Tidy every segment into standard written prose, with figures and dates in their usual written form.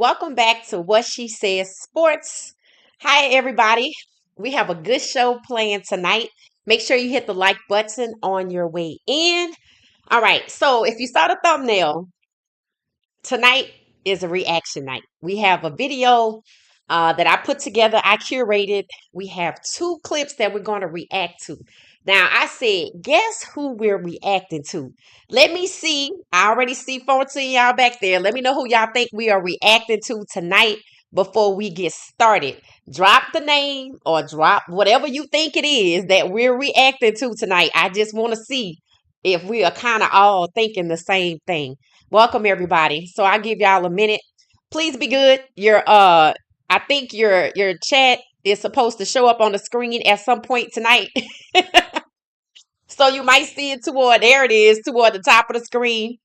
Welcome back to What She Says Sports. Hi, everybody. We have a good show planned tonight. Make sure you hit the like button on your way in. All right. So, if you saw the thumbnail, tonight is a reaction night. We have a video that I put together, I curated. We have two clips that we're going to react to. Now, I said, guess who we're reacting to? Let me see. I already see 14 y'all back there. Let me know who y'all think we are reacting to tonight before we get started. Drop the name or drop whatever you think it is that we're reacting to tonight. I just want to see if we are kind of all thinking the same thing. Welcome everybody. So I give y'all a minute. Please be good. I think your chat is supposed to show up on the screen at some point tonight. So you might see it there it is, toward the top of the screen.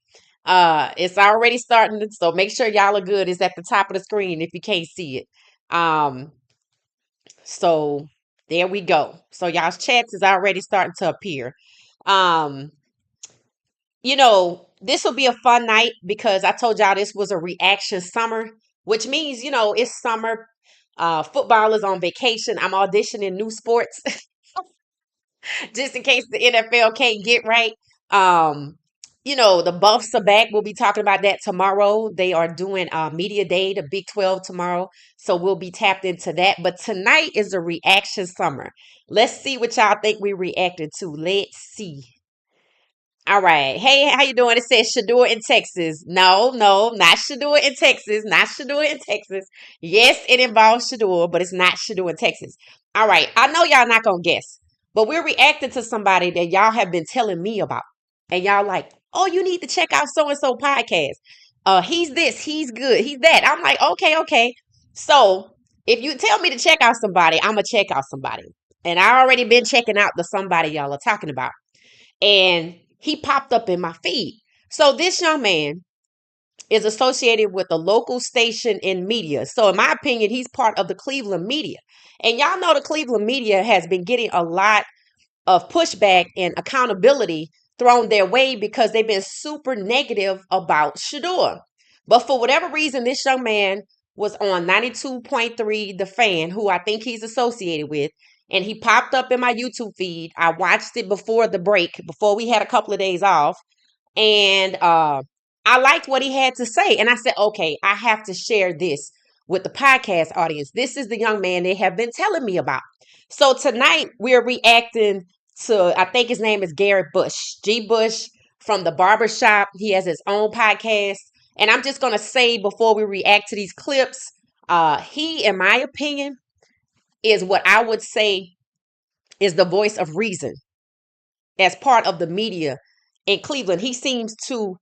It's already starting, so make sure y'all are good. It's at the top of the screen if you can't see it. So there we go. So y'all's chats is already starting to appear. Um, this will be a fun night because I told y'all this was a reaction summer, which means, it's summer. Football is on vacation. I'm auditioning new sports just in case the NFL can't get right. Um, the Buffs are back. We'll be talking about that tomorrow. They are doing Media Day, the Big 12 tomorrow. So we'll be tapped into that. But tonight is a reaction summer. Let's see what y'all think we reacted to. Let's see. All right. Hey, how you doing? It says Shedeur in Texas. No, not Shedeur in Texas. Not Shedeur in Texas. Yes, it involves Shedeur, but it's not Shedeur in Texas. All right. I know y'all not gonna guess, but we're reacting to somebody that y'all have been telling me about. And y'all like, oh, you need to check out so-and-so podcast. He's this, he's good, he's that. I'm like, okay. So if you tell me to check out somebody, I'm gonna check out somebody. And I already been checking out the somebody y'all are talking about. And he popped up in my feed. So this young man is associated with a local station in media. So in my opinion, he's part of the Cleveland media. And y'all know the Cleveland media has been getting a lot of pushback and accountability thrown their way because they've been super negative about Shedeur. But for whatever reason, this young man was on 92.3 The Fan, who I think he's associated with, and he popped up in my YouTube feed. I watched it before the break, before we had a couple of days off, and I liked what he had to say. And I said, okay, I have to share this with the podcast audience. This is the young man they have been telling me about. So tonight we're reacting to, I think his name is Garrett Bush, G. Bush from the Barbershop. He has his own podcast. And I'm just going to say before we react to these clips, he, in my opinion, is what I would say is the voice of reason as part of the media in Cleveland. He seems to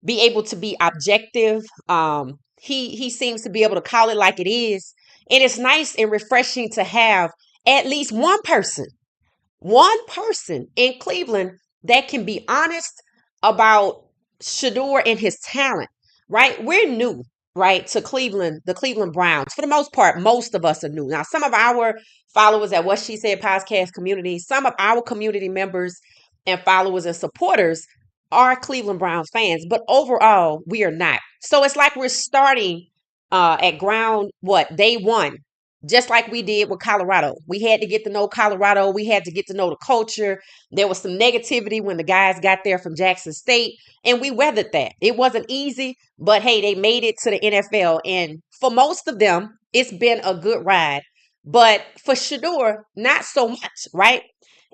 be able to be objective. He seems to be able to call it like it is. And it's nice and refreshing to have at least one person in Cleveland that can be honest about Shedeur and his talent, right? We're new, right, to Cleveland, the Cleveland Browns. For the most part, most of us are new. Now, some of our followers at What She Said podcast community, some of our community members and followers and supporters are Cleveland Browns fans, but overall, we are not. So it's like we're starting at day one, just like we did with Colorado. We had to get to know Colorado. We had to get to know the culture. There was some negativity when the guys got there from Jackson State, and we weathered that. It wasn't easy, but hey, they made it to the NFL. And for most of them, it's been a good ride. But for Shedeur, not so much, right?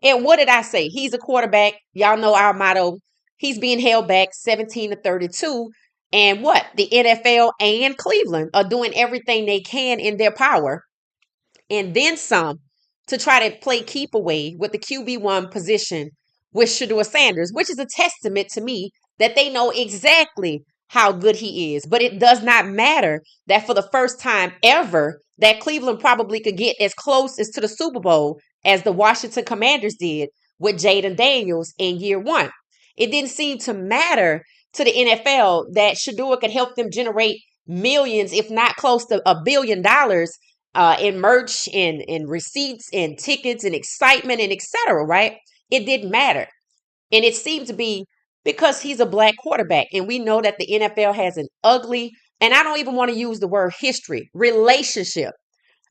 And what did I say? He's a quarterback. Y'all know our motto. He's being held back 17-32. And what? The NFL and Cleveland are doing everything they can in their power and then some to try to play keep away with the QB1 position with Shedeur Sanders, which is a testament to me that they know exactly how good he is. But it does not matter that for the first time ever, that Cleveland probably could get as close as to the Super Bowl as the Washington Commanders did with Jaden Daniels in year one. It didn't seem to matter to the NFL that Shedeur could help them generate millions, if not close to $1 billion in merch and receipts and tickets and excitement and etc. Right? It didn't matter. And it seemed to be because he's a black quarterback. And we know that the NFL has an ugly And I don't even want to use the word history, relationship.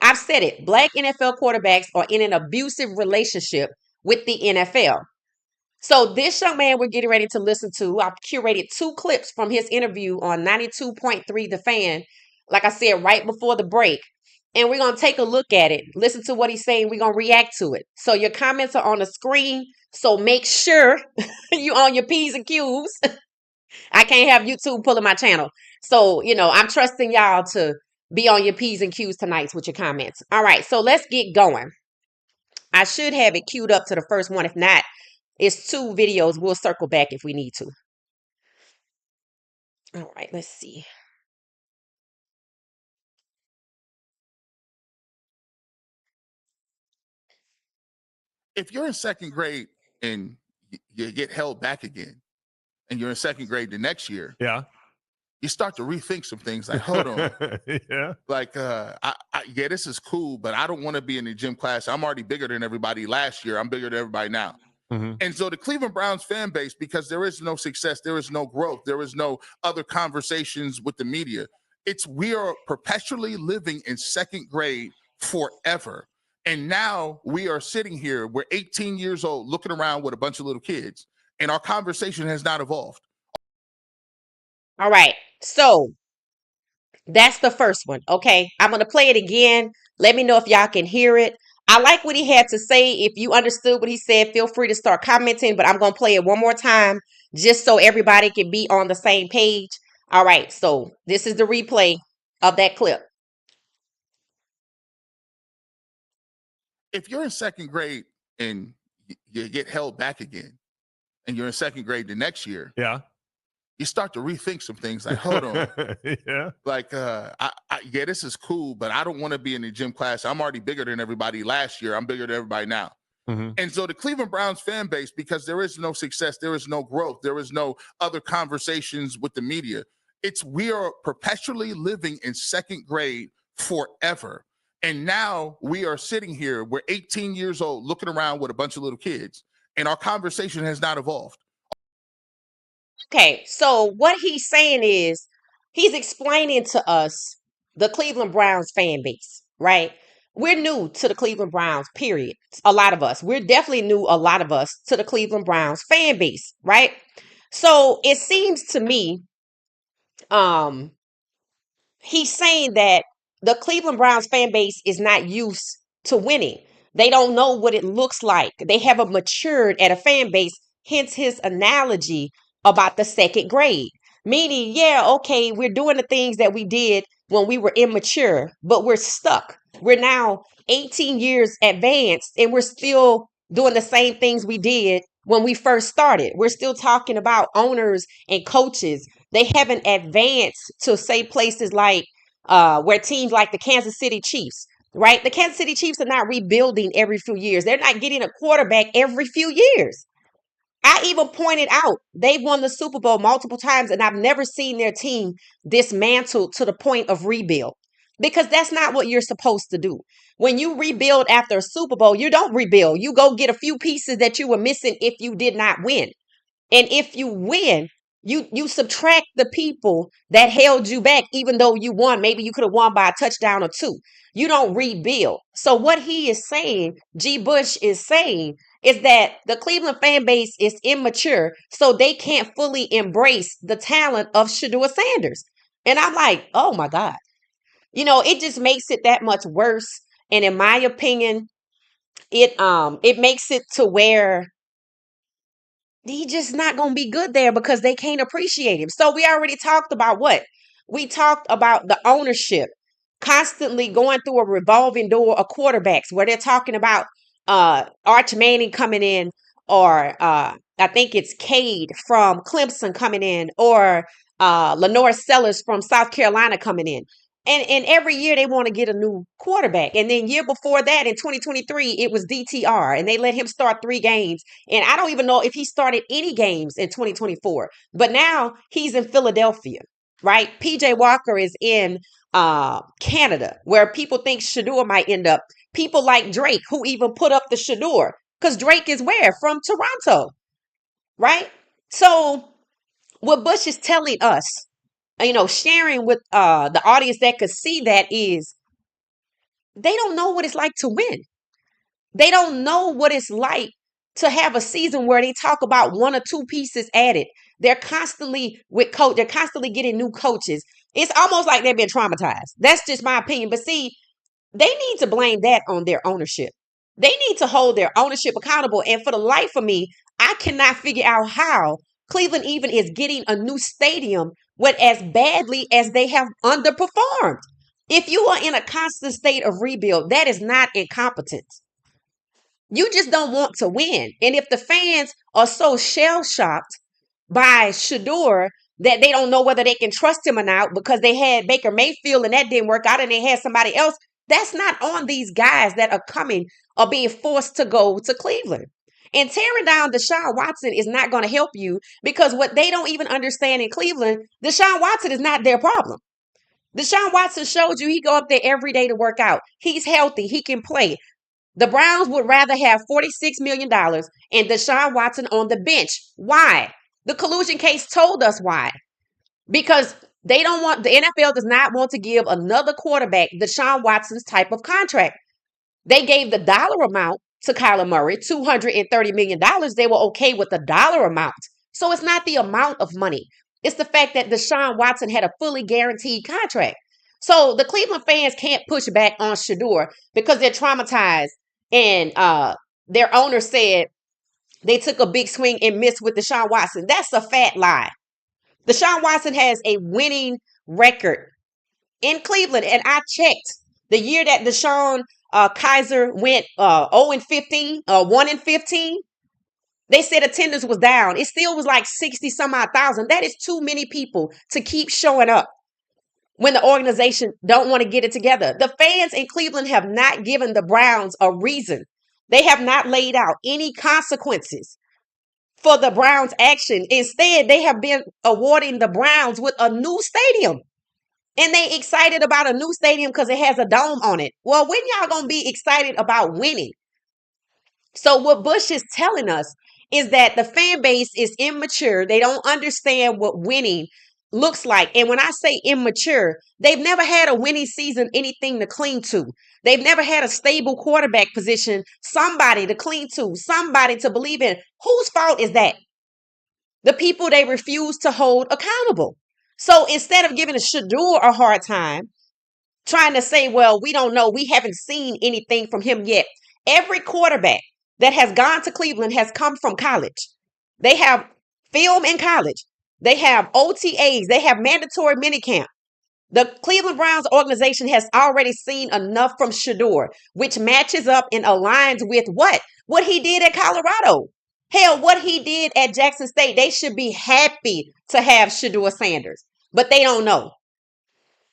I've said it. Black NFL quarterbacks are in an abusive relationship with the NFL. So this young man we're getting ready to listen to, I've curated two clips from his interview on 92.3 The Fan, like I said, right before the break. And we're going to take a look at it, listen to what he's saying. We're going to react to it. So your comments are on the screen. So make sure you on your P's and Q's. I can't have YouTube pulling my channel. So, I'm trusting y'all to be on your P's and Q's tonight with your comments. All right, so let's get going. I should have it queued up to the first one. If not, it's two videos. We'll circle back if we need to. All right, let's see. If you're in second grade and you get held back again, and you're in second grade the next year, Yeah. you start to rethink some things. Like, hold on, Yeah. like, yeah, this is cool, but I don't want to be in the gym class. I'm already bigger than everybody last year. I'm bigger than everybody now. Mm-hmm. And so the Cleveland Browns fan base, because there is no success, there is no growth, there is no other conversations with the media. We are perpetually living in second grade forever. And now we are sitting here, we're 18 years old, looking around with a bunch of little kids, and our conversation has not evolved. All right, so that's the first one. Okay, I'm going to play it again. Let me know if y'all can hear it. I like what he had to say. If you understood what he said, feel free to start commenting, but I'm going to play it one more time just so everybody can be on the same page. All right, so this is the replay of that clip. If you're in second grade and you get held back again, and you're in second grade the next year, Yeah. you start to rethink some things. Like, hold on, Yeah. like, yeah, this is cool, but I don't want to be in the gym class. I'm already bigger than everybody last year. I'm bigger than everybody now. Mm-hmm. And so the Cleveland Browns fan base, because there is no success, there is no growth, there is no other conversations with the media. We are perpetually living in second grade forever. And now we are sitting here, we're 18 years old, looking around with a bunch of little kids, and our conversation has not evolved. Okay, so what he's saying is he's explaining to us the Cleveland Browns fan base, right? We're new to the Cleveland Browns, period. A lot of us. We're definitely new, a lot of us, to the Cleveland Browns fan base, right? So it seems to me, um, he's saying that the Cleveland Browns fan base is not used to winning. They don't know what it looks like. They haven't matured at a fan base, hence his analogy about the second grade. Meaning, yeah, okay, we're doing the things that we did when we were immature, but we're stuck. We're now 18 years advanced and we're still doing the same things we did when we first started. We're still talking about owners and coaches. They haven't advanced to say places like where teams like the Kansas City Chiefs, right? The Kansas City Chiefs are not rebuilding every few years. They're not getting a quarterback every few years. I even pointed out they've won the Super Bowl multiple times, and I've never seen their team dismantled to the point of rebuild because that's not what you're supposed to do. When you rebuild after a Super Bowl, you don't rebuild. You go get a few pieces that you were missing if you did not win. And if you win, you subtract the people that held you back, even though you won. Maybe you could have won by a touchdown or two. You don't rebuild. So what he is saying, G. Bush is saying, is that the Cleveland fan base is immature, so they can't fully embrace the talent of Shedeur Sanders. And I'm like, oh my God. It just makes it that much worse. And in my opinion, it makes it to where he just not going to be good there because they can't appreciate him. So we already talked about what? We talked about the ownership constantly going through a revolving door of quarterbacks where they're talking about Arch Manning coming in, or I think it's Cade from Clemson coming in, or Lenore Sellers from South Carolina coming in. And every year they want to get a new quarterback. And then year before that in 2023, it was DTR and they let him start 3 games. And I don't even know if he started any games in 2024. But now he's in Philadelphia, right? PJ Walker is in Canada, where people think Shedeur might end up. People like Drake, who even put up the Shedeur, because Drake is where? From Toronto, right? So what Bush is telling us sharing with the audience that could see that is they don't know what it's like to win. They don't know what it's like to have a season where they talk about one or two pieces added. They're constantly with coach. They're constantly getting new coaches. It's almost like they've been traumatized. That's just my opinion. But see, they need to blame that on their ownership. They need to hold their ownership accountable. And for the life of me, I cannot figure out how Cleveland even is getting a new stadium with as badly as they have underperformed. If you are in a constant state of rebuild, that is not incompetence. You just don't want to win. And if the fans are so shell shocked by Shedeur that they don't know whether they can trust him or not because they had Baker Mayfield and that didn't work out and they had somebody else, that's not on these guys that are coming or being forced to go to Cleveland. And tearing down Deshaun Watson is not going to help you because what they don't even understand in Cleveland, Deshaun Watson is not their problem. Deshaun Watson showed you he go up there every day to work out. He's healthy. He can play. The Browns would rather have $46 million and Deshaun Watson on the bench. Why? The collusion case told us why. Because they don't want, the NFL does not want to give another quarterback Deshaun Watson's type of contract. They gave the dollar amount to Kyler Murray, $230 million. They were okay with the dollar amount. So it's not the amount of money. It's the fact that Deshaun Watson had a fully guaranteed contract. So the Cleveland fans can't push back on Shedeur because they're traumatized. And their owner said they took a big swing and missed with Deshaun Watson. That's a fat lie. Deshaun Watson has a winning record in Cleveland. And I checked the year that Deshaun Kaiser went 0-15, 1-15. They said attendance was down. It still was like 60 some odd thousand. That is too many people to keep showing up when the organization don't want to get it together. The fans in Cleveland have not given the Browns a reason. They have not laid out any consequences for the Browns' action. Instead, they have been awarding the Browns with a new stadium. And they excited about a new stadium because it has a dome on it. Well, when y'all going to be excited about winning? So what Bush is telling us is that the fan base is immature. They don't understand what winning looks like. And when I say immature, they've never had a winning season, anything to cling to. They've never had a stable quarterback position, somebody to cling to, somebody to believe in. Whose fault is that? The people they refuse to hold accountable. So instead of giving a Shedeur a hard time, trying to say, well, we don't know, we haven't seen anything from him yet. Every quarterback that has gone to Cleveland has come from college. They have film in college. They have OTAs. They have mandatory minicamp. The Cleveland Browns organization has already seen enough from Shedeur, which matches up and aligns with what? What he did at Colorado. Hell, what he did at Jackson State. They should be happy to have Shedeur Sanders, but they don't know.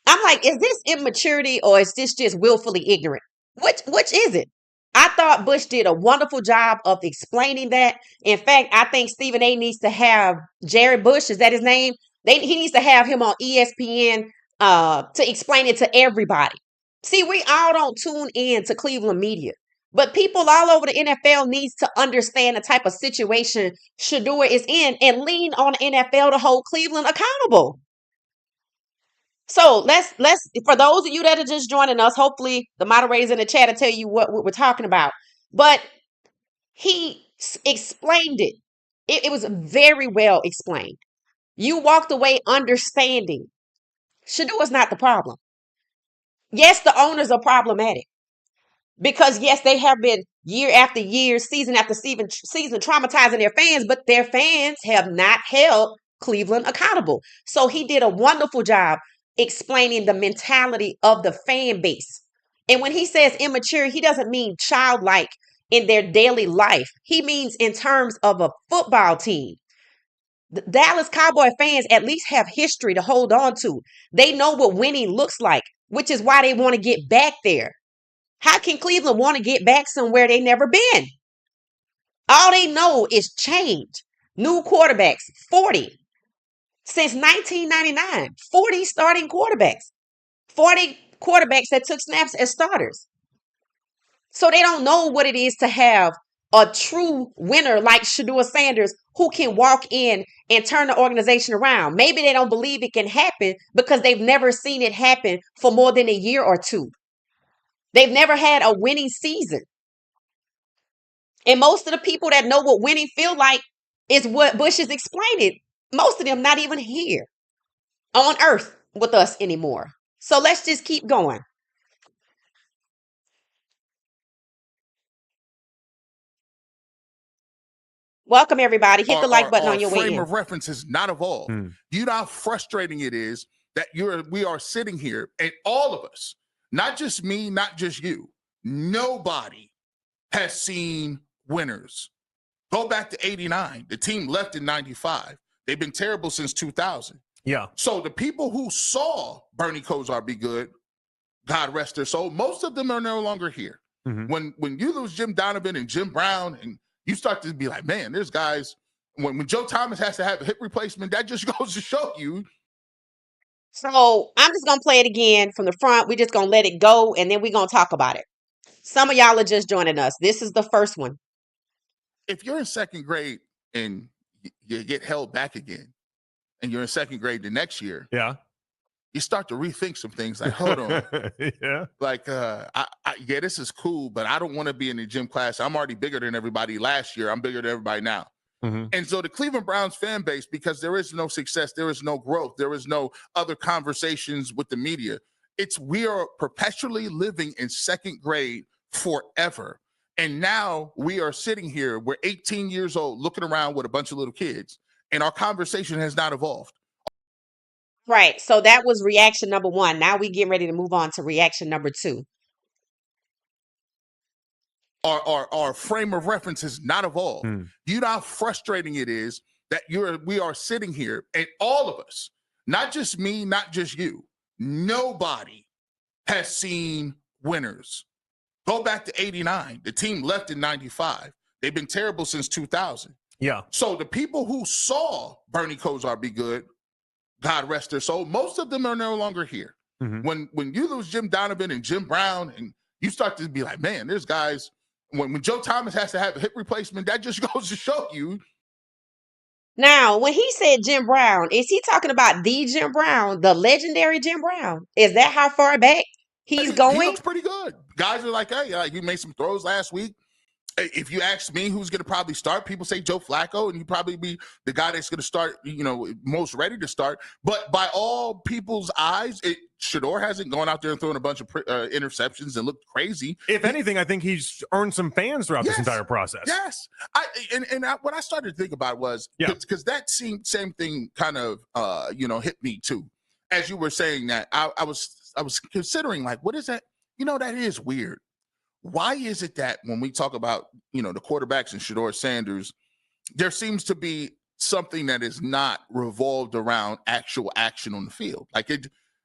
I'm like, is this immaturity or is this just willfully ignorant? Which is it? I thought Bush did a wonderful job of explaining that. In fact, I think Stephen A needs to have Jared Bush, is that his name? He needs to have him on ESPN to explain it to everybody. See, we all don't tune in to Cleveland media. But people all over the NFL needs to understand the type of situation Shedeur is in and lean on the NFL to hold Cleveland accountable. So let's for those of you that are just joining us, hopefully the moderators in the chat will tell you what we're talking about. But he explained it. It was very well explained. You walked away understanding Shedeur is not the problem. Yes, the owners are problematic because yes, they have been year after year, season after season traumatizing their fans, but their fans have not held Cleveland accountable. So he did a wonderful job explaining the mentality of the fan base. And when he says immature, he doesn't mean childlike in their daily life. He means in terms of a football team. The Dallas Cowboy fans at least have history to hold on to. They know what winning looks like, which is why they want to get back there. How can Cleveland want to get back somewhere they never been? All they know is change. New quarterbacks, 40. Since 1999, 40 starting quarterbacks, 40 quarterbacks that took snaps as starters. So they don't know what it is to have a true winner like Shedeur Sanders who can walk in and turn the organization around. Maybe they don't believe it can happen because they've never seen it happen for more than a year or two. They've never had a winning season. And most of the people that know what winning feel like is what Bush is explaining. Most of them not even here on earth with us anymore. So let's just keep going. Welcome everybody. Hit the like button our on your way frame in. of reference has not evolved. You know how frustrating it is that we are sitting here and all of us, not just me, not just you, nobody has seen winners. Go back to 89. The team left in 95. They've been terrible since 2000. Yeah. So the people who saw Bernie Kosar be good, God rest their soul, most of them are no longer here. When you lose Jim Donovan and Jim Brown, and you start to be like, man, there's guys, when Joe Thomas has to have a hip replacement, that just goes to show you. So I'm just going to play it again from the front. We're just going to let it go, and then we're going to talk about it. Some of y'all are just joining us. This is the first one. If you're in second grade and you get held back again, and you're in second grade the next year, yeah, you start to rethink some things. Like, hold on, yeah, like, yeah, this is cool, but I don't want to be in the gym class. I'm already bigger than everybody last year. I'm bigger than everybody now. And so the Cleveland Browns fan base, because there is no success, there is no growth, there is no other conversations with the media. We are perpetually living in second grade forever. And now we are sitting here, we're 18 years old, looking around with a bunch of little kids, and our conversation has not evolved. Right. So that was reaction number one. Now we getting ready to move on to reaction number two. Our frame of reference has not evolved. You know how frustrating it is that we are sitting here and all of us, not just me, not just you, nobody has seen winners. Go back to 89. The team left in 95. They've been terrible since 2000. Yeah. So the people who saw Bernie Kosar be good, God rest their soul, most of them are no longer here. When you lose Jim Donovan and Jim Brown, and you start to be like, man, there's guys, when Joe Thomas has to have a hip replacement, that just goes to show you. Now, when he said Jim Brown, is he talking about the Jim Brown, the legendary Jim Brown? Is that how far back he's going? He looks pretty good. Guys are like, hey, you made some throws last week. If you ask me who's going to probably start, people say Joe Flacco, and he'd probably be the guy that's going to start, most ready to start. But by all people's eyes, Shedeur hasn't gone out there and thrown a bunch of interceptions and looked crazy. If anything, I think he's earned some fans throughout this entire process. Yes. What I started to think about was, because that same thing kind of, hit me too. As you were saying that, I was considering, like, what is that? That is weird. Why is it that when we talk about, the quarterbacks and Shedeur Sanders, there seems to be something that is not revolved around actual action on the field? Like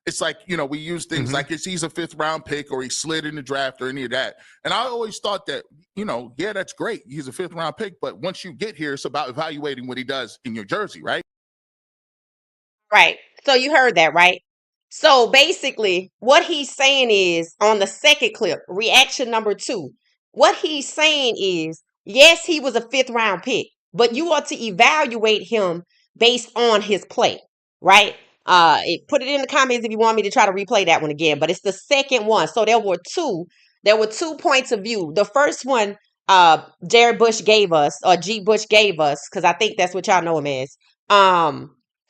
it's like, we use things like he's a 5th round pick or he slid in the draft or any of that. And I always thought that, yeah, that's great. He's a 5th round pick. But once you get here, it's about evaluating what he does in your jersey, right? Right. So you heard that, right? So basically, what he's saying is on the second clip, reaction number two, what he's saying is, yes, he was a 5th round pick, but you ought to evaluate him based on his play, right? Put it in the comments if you want me to try to replay that one again, but it's the second one. So there were two points of view. The first one, Jared Bush gave us, or G Bush gave us, because I think that's what y'all know him as.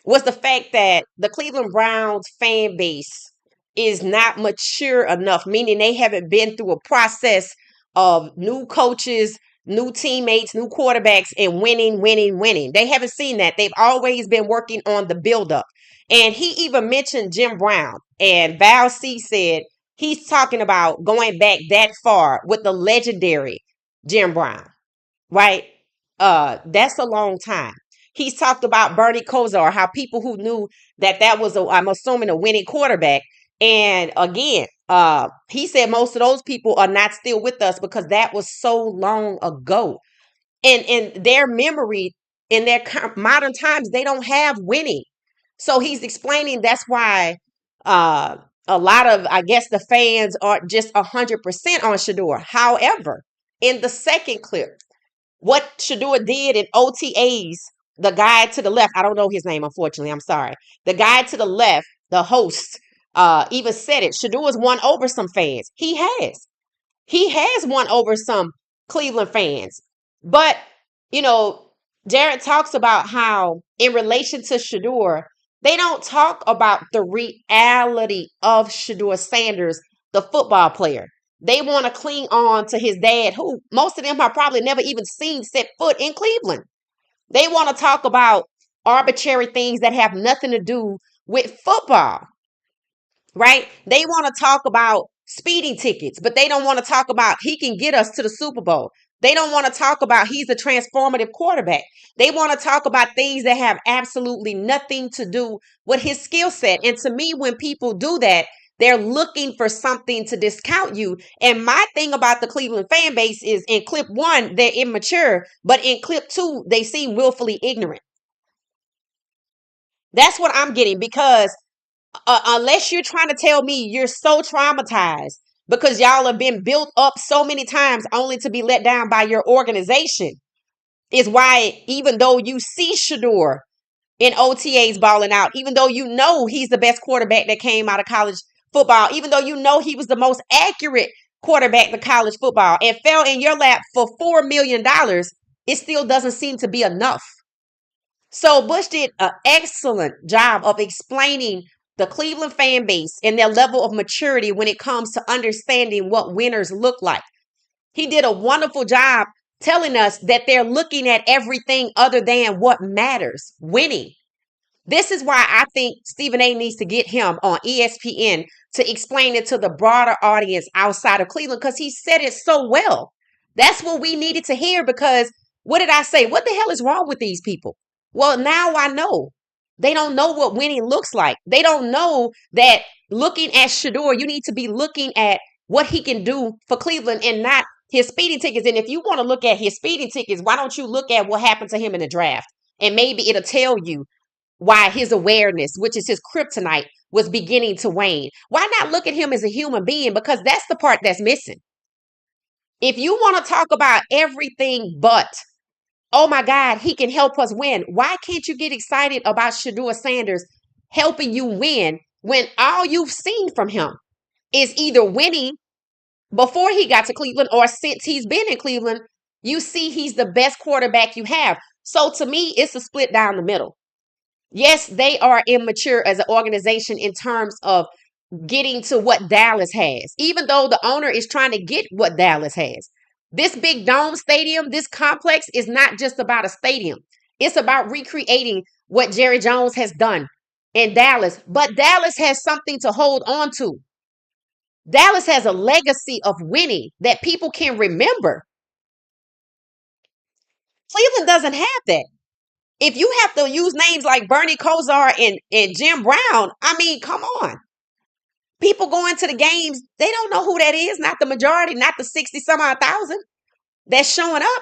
Was the fact that the Cleveland Browns fan base is not mature enough, meaning they haven't been through a process of new coaches, new teammates, new quarterbacks, and winning. They haven't seen that. They've always been working on the buildup. And he even mentioned Jim Brown. And Val C said he's talking about going back that far with the legendary Jim Brown, right? That's a long time. He's talked about Bernie Kosar, how people who knew that was, I'm assuming, a winning quarterback. And again, he said most of those people are not still with us because that was so long ago. And in their memory, in their modern times, they don't have winning. So he's explaining that's why a lot of, I guess, the fans aren't just 100% on Shedeur. However, in the second clip, what Shedeur did in OTAs, the guy to the left, I don't know his name, unfortunately. I'm sorry. The guy to the left, the host, even said it. Shedeur's won over some fans. He has. He has won over some Cleveland fans. But, you know, Jared talks about how, in relation to Shedeur, they don't talk about the reality of Shedeur Sanders, the football player. They want to cling on to his dad, who most of them have probably never even seen set foot in Cleveland. They want to talk about arbitrary things that have nothing to do with football, right? They want to talk about speeding tickets, but they don't want to talk about he can get us to the Super Bowl. They don't want to talk about he's a transformative quarterback. They want to talk about things that have absolutely nothing to do with his skill set. And to me, when people do that, they're looking for something to discount you. And my thing about the Cleveland fan base is, in clip one, they're immature, but in clip two, they seem willfully ignorant. That's what I'm getting, because unless you're trying to tell me you're so traumatized because y'all have been built up so many times only to be let down by your organization, is why, even though you see Shedeur in OTAs balling out, even though you know he's the best quarterback that came out of college football, even though you know he was the most accurate quarterback to college football, and fell in your lap for $4 million, it still doesn't seem to be enough. So Bush did an excellent job of explaining the Cleveland fan base and their level of maturity when it comes to understanding what winners look like. He did a wonderful job telling us that they're looking at everything other than what matters, winning. This is why I think Stephen A needs to get him on ESPN to explain it to the broader audience outside of Cleveland, because he said it so well. That's what we needed to hear, because what did I say? What the hell is wrong with these people? Well, now I know. They don't know what winning looks like. They don't know that looking at Shedeur, you need to be looking at what he can do for Cleveland and not his speeding tickets. And if you want to look at his speeding tickets, why don't you look at what happened to him in the draft? And maybe it'll tell you why his awareness, which is his kryptonite, was beginning to wane. Why not look at him as a human being? Because that's the part that's missing. If you want to talk about everything but, oh my God, he can help us win, why can't you get excited about Shedeur Sanders helping you win when all you've seen from him is either winning before he got to Cleveland or since he's been in Cleveland? You see he's the best quarterback you have. So to me, it's a split down the middle. Yes, they are immature as an organization in terms of getting to what Dallas has, even though the owner is trying to get what Dallas has. This big dome stadium, this complex, is not just about a stadium. It's about recreating what Jerry Jones has done in Dallas. But Dallas has something to hold on to. Dallas has a legacy of winning that people can remember. Cleveland doesn't have that. If you have to use names like Bernie Kosar and Jim Brown, I mean, come on. People going to the games, they don't know who that is. Not the majority, not the 60 some odd thousand that's showing up.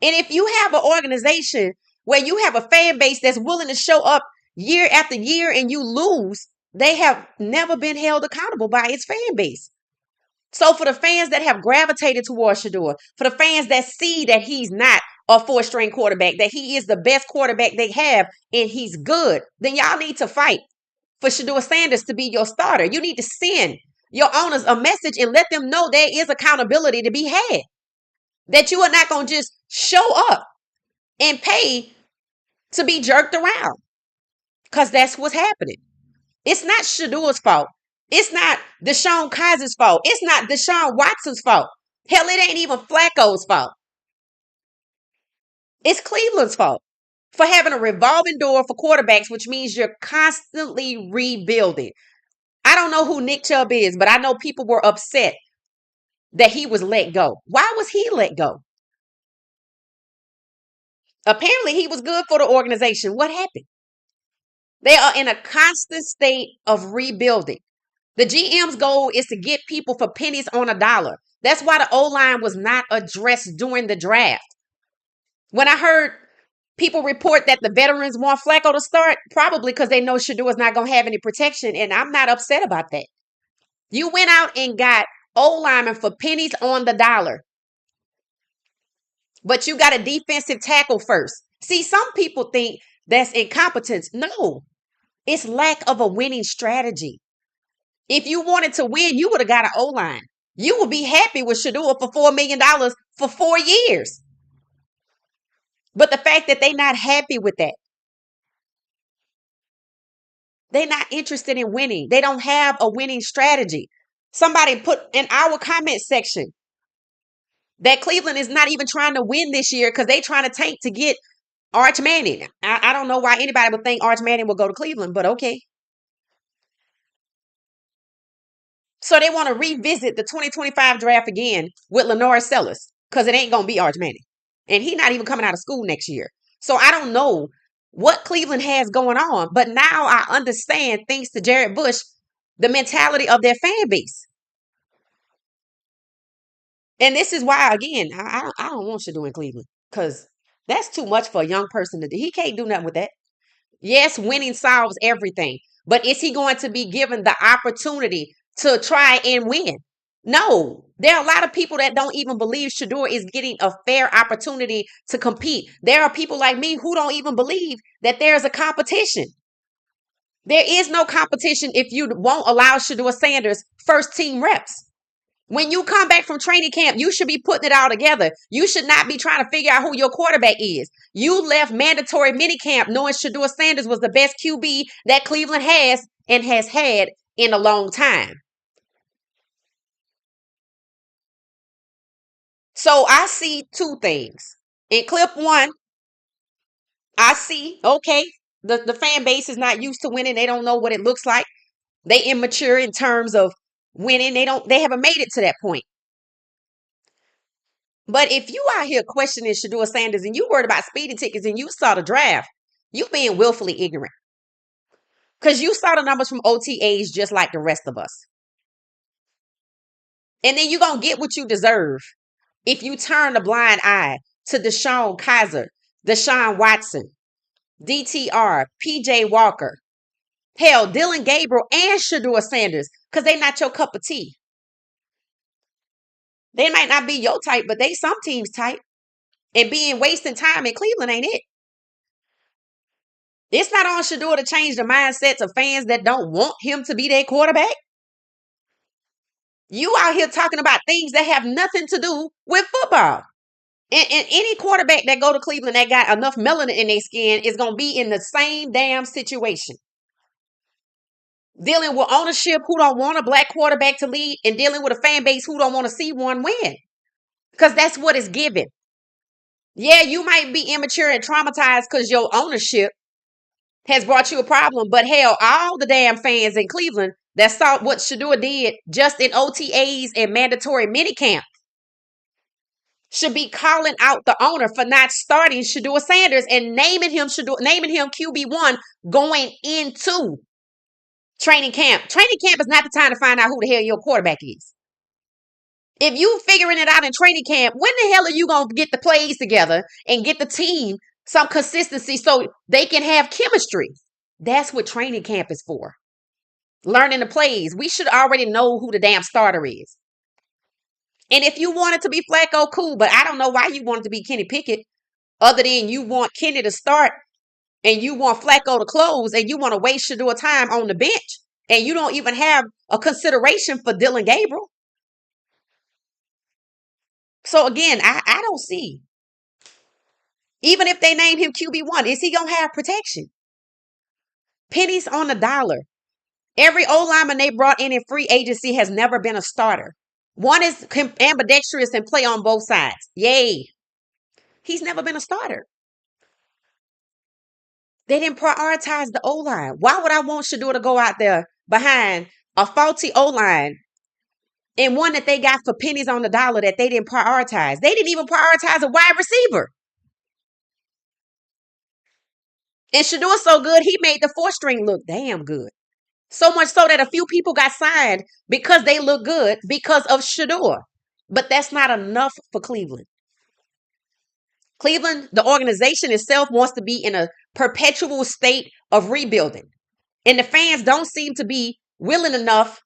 And if you have an organization where you have a fan base that's willing to show up year after year and you lose, they have never been held accountable by its fan base. So for the fans that have gravitated towards Shedeur, for the fans that see that he's not a four-string quarterback, that he is the best quarterback they have and he's good, then y'all need to fight for Shedeur Sanders to be your starter. You need to send your owners a message and let them know there is accountability to be had. That you are not going to just show up and pay to be jerked around. Because that's what's happening. It's not Shedeur's fault. It's not Deshaun Kiser's fault. It's not Deshaun Watson's fault. Hell, it ain't even Flacco's fault. It's Cleveland's fault for having a revolving door for quarterbacks, which means you're constantly rebuilding. I don't know who Nick Chubb is, but I know people were upset that he was let go. Why was he let go? Apparently, he was good for the organization. What happened? They are in a constant state of rebuilding. The GM's goal is to get people for pennies on a dollar. That's why the O-line was not addressed during the draft. When I heard people report that the veterans want Flacco to start, probably because they know Shedeur is not going to have any protection, and I'm not upset about that. You went out and got O-linemen for pennies on the dollar. But you got a defensive tackle first. See, some people think that's incompetence. No, it's lack of a winning strategy. If you wanted to win, you would have got an O-line. You would be happy with Shedeur for $4 million for 4 years. But the fact that they're not happy with that, they're not interested in winning. They don't have a winning strategy. Somebody put in our comment section that Cleveland is not even trying to win this year because they're trying to tank to get Arch Manning. I don't know why anybody would think Arch Manning will go to Cleveland, but okay. So they want to revisit the 2025 draft again with Lenore Sellers because it ain't going to be Arch Manning. And he's not even coming out of school next year. So I don't know what Cleveland has going on, but now I understand, thanks to Jared Bush, the mentality of their fan base. And this is why, again, I don't want Shedeur in Cleveland because that's too much for a young person to do. He can't do nothing with that. Yes, winning solves everything, but is he going to be given the opportunity to try and win? No. There are a lot of people that don't even believe Shedeur is getting a fair opportunity to compete. There are people like me who don't even believe that there's a competition. There is no competition if you won't allow Shedeur Sanders first team reps. When you come back from training camp, you should be putting it all together. You should not be trying to figure out who your quarterback is. You left mandatory minicamp knowing Shedeur Sanders was the best QB that Cleveland has and has had in a long time. So I see two things. In clip one, I see, okay, the fan base is not used to winning. They don't know what it looks like. They immature in terms of winning. They haven't made it to that point. But if you out here questioning Shedeur Sanders and you worried about speeding tickets and you saw the draft, you being willfully ignorant. Because you saw the numbers from OTAs just like the rest of us. And then you're going to get what you deserve if you turn a blind eye to Deshaun Kaiser, Deshaun Watson, DTR, PJ Walker, hell, Dylan Gabriel and Shedeur Sanders, because they not your cup of tea. They might not be your type, but they some teams' type. And being wasting time in Cleveland ain't it. It's not on Shedeur to change the mindsets of fans that don't want him to be their quarterback. You out here talking about things that have nothing to do with football. And any quarterback that go to Cleveland that got enough melanin in their skin is going to be in the same damn situation. Dealing with ownership who don't want a black quarterback to lead and dealing with a fan base who don't want to see one win. Because that's what it's given. Yeah, you might be immature and traumatized because your ownership has brought you a problem. But hell, all the damn fans in Cleveland that saw what Shedeur did just in OTAs and mandatory minicamp should be calling out the owner for not starting Shedeur Sanders and naming him QB1 going into training camp. Training camp is not the time to find out who the hell your quarterback is. If you figuring it out in training camp, when the hell are you going to get the plays together and get the team some consistency so they can have chemistry? That's what training camp is for. Learning the plays. We should already know who the damn starter is. And if you want it to be Flacco, cool, but I don't know why you want it to be Kenny Pickett other than you want Kenny to start and you want Flacco to close and you want to waste Shedeur time on the bench and you don't even have a consideration for Dylan Gabriel. So again, I don't see. Even if they name him QB1, is he going to have protection? Pennies on the dollar. Every O-lineman they brought in free agency has never been a starter. One is ambidextrous and play on both sides. Yay. He's never been a starter. They didn't prioritize the O-line. Why would I want Shedeur to go out there behind a faulty O-line and one that they got for pennies on the dollar that they didn't prioritize? They didn't even prioritize a wide receiver. And Shedeur's so good, he made the 4th-string look damn good. So much so that a few people got signed because they look good because of Shedeur. But that's not enough for Cleveland. Cleveland, the organization itself, wants to be in a perpetual state of rebuilding. And the fans don't seem to be willing enough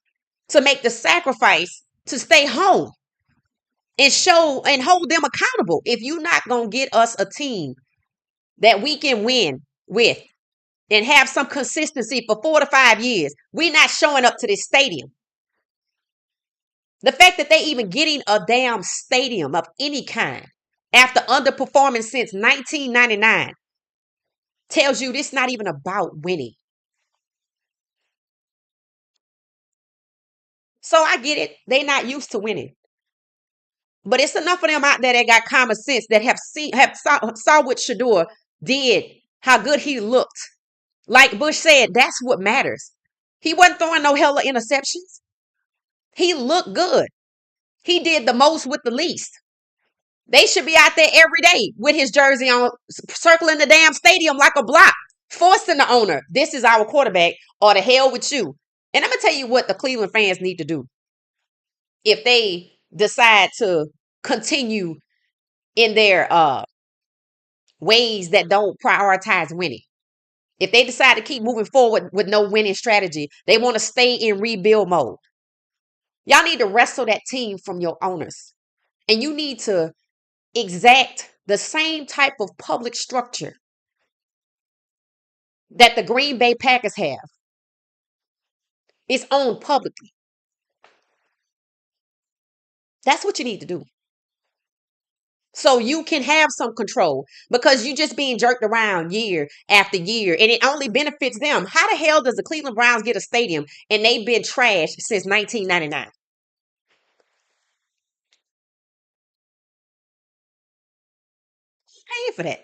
to make the sacrifice to stay home and show and hold them accountable. If you're not going to get us a team that we can win with and have some consistency for 4 to 5 years, we're not showing up to this stadium. The fact that they even getting a damn stadium of any kind after underperforming since 1999 tells you this not even about winning. So I get it. They not used to winning. But it's enough of them out there that got common sense that saw what Shedeur did, how good he looked. Like Bush said, that's what matters. He wasn't throwing no hella interceptions. He looked good. He did the most with the least. They should be out there every day with his jersey on, circling the damn stadium like a block, forcing the owner, this is our quarterback, or the hell with you. And I'm going to tell you what the Cleveland fans need to do. If they decide to continue in their ways that don't prioritize winning. If they decide to keep moving forward with no winning strategy, they want to stay in rebuild mode. Y'all need to wrestle that team from your owners. And you need to exact the same type of public structure that the Green Bay Packers have. It's owned publicly. That's what you need to do. So you can have some control, because you just being jerked around year after year and it only benefits them. How the hell does the Cleveland Browns get a stadium and they've been trashed since 1999? Paying for that.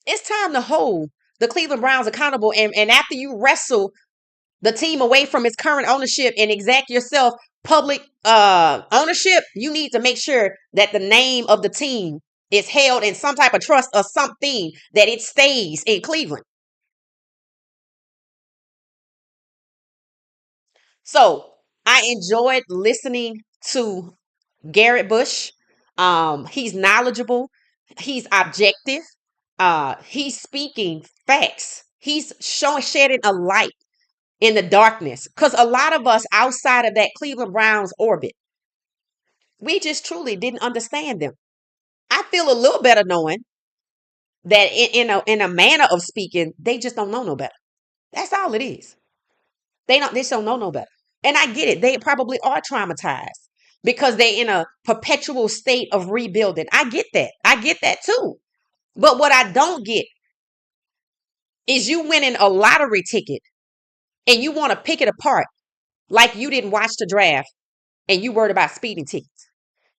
It's time to hold the Cleveland Browns accountable. And after you wrestle the team away from its current ownership and exact yourself public ownership, you need to make sure that the name of the team is held in some type of trust or something, that it stays in Cleveland. So I enjoyed listening to Garrett Bush. He's knowledgeable. He's objective. He's speaking facts. He's shedding a light in the darkness, because a lot of us outside of that Cleveland Browns orbit, we just truly didn't understand them. I feel a little better knowing that in a manner of speaking, they just don't know no better. That's all it is. They just don't know no better. And I get it. They probably are traumatized because they're in a perpetual state of rebuilding. I get that. I get that too. But what I don't get is you winning a lottery ticket and you want to pick it apart like you didn't watch the draft and you worried about speeding tickets.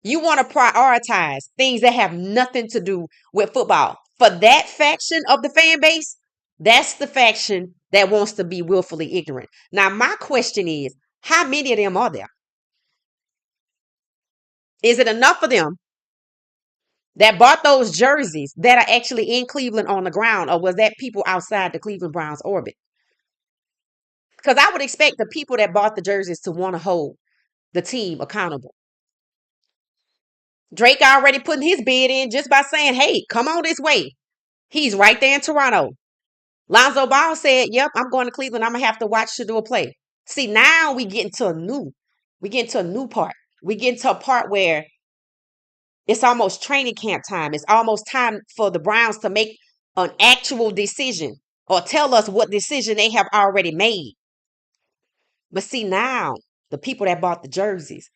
You want to prioritize things that have nothing to do with football. For that faction of the fan base, that's the faction that wants to be willfully ignorant. Now, my question is, how many of them are there? Is it enough of them that bought those jerseys that are actually in Cleveland on the ground, or was that people outside the Cleveland Browns orbit? Because I would expect the people that bought the jerseys to want to hold the team accountable. Drake already putting his bid in just by saying, hey, come on this way. He's right there in Toronto. Lonzo Ball said, yep, I'm going to Cleveland. I'm going to have to watch Shedeur play. See, now we get into a new part. We get into a part where it's almost training camp time. It's almost time for the Browns to make an actual decision or tell us what decision they have already made. But see, now the people that bought the jerseys,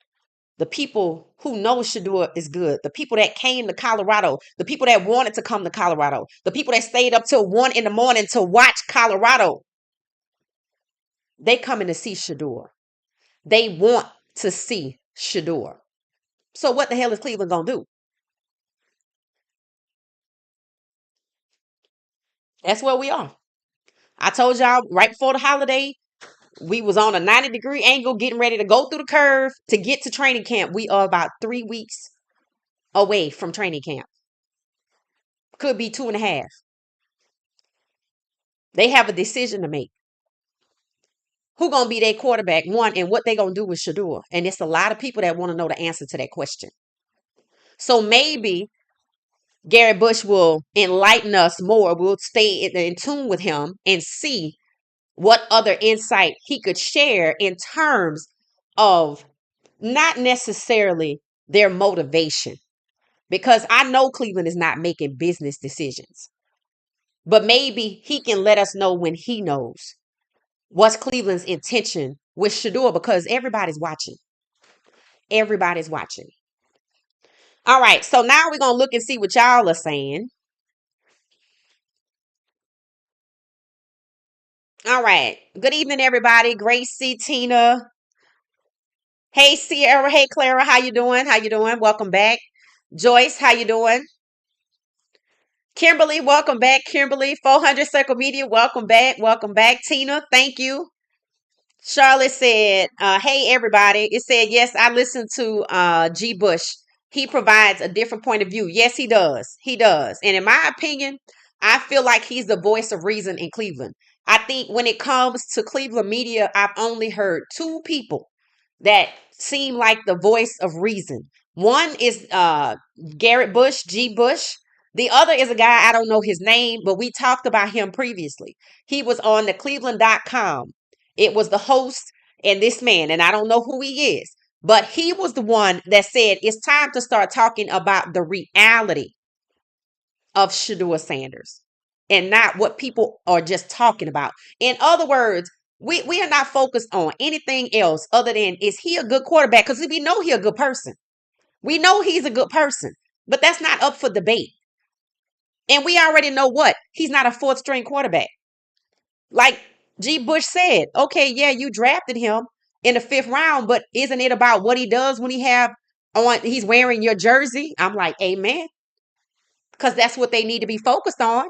the people who know Shedeur is good, the people that came to Colorado, the people that wanted to come to Colorado, the people that stayed up till 1 a.m. to watch Colorado, they coming to see Shedeur. They want to see Shedeur. So what the hell is Cleveland going to do? That's where we are. I told y'all right before the holiday, we was on a 90-degree angle getting ready to go through the curve to get to training camp. We are about 3 weeks away from training camp. Could be 2.5. They have a decision to make. Who gonna be their quarterback, one, and what they gonna do with Shedeur? And it's a lot of people that want to know the answer to that question. So maybe Garrett Bush will enlighten us more. We'll stay in tune with him and see what other insight he could share in terms of not necessarily their motivation. Because I know Cleveland is not making business decisions, but maybe he can let us know when he knows what's Cleveland's intention with Shedeur, because everybody's watching. Everybody's watching. All right, so now we're going to look and see what y'all are saying. All right. Good evening, everybody. Gracie, Tina. Hey, Sierra. Hey, Clara. How you doing? How you doing? Welcome back. Joyce, how you doing? Kimberly, welcome back. Kimberly, 400 Circle Media, welcome back. Welcome back. Tina, thank you. Charlotte said, hey, everybody. It said, yes, I listened to G. Bush. He provides a different point of view. Yes, he does. He does. And in my opinion, I feel like he's the voice of reason in Cleveland. I think when it comes to Cleveland media, I've only heard two people that seem like the voice of reason. One is Garrett Bush, G. Bush. The other is a guy, I don't know his name, but we talked about him previously. He was on the Cleveland.com. It was the host and this man, and I don't know who he is, but he was the one that said it's time to start talking about the reality of Shedeur Sanders and not what people are just talking about. In other words, we are not focused on anything else other than, is he a good quarterback? Because we know he's a good person. We know he's a good person, but that's not up for debate. And we already know what? He's not a fourth string quarterback. Like G. Bush said, okay, yeah, you drafted him in the 5th round, but isn't it about what he does when he's wearing your jersey? I'm like, amen. Because that's what they need to be focused on.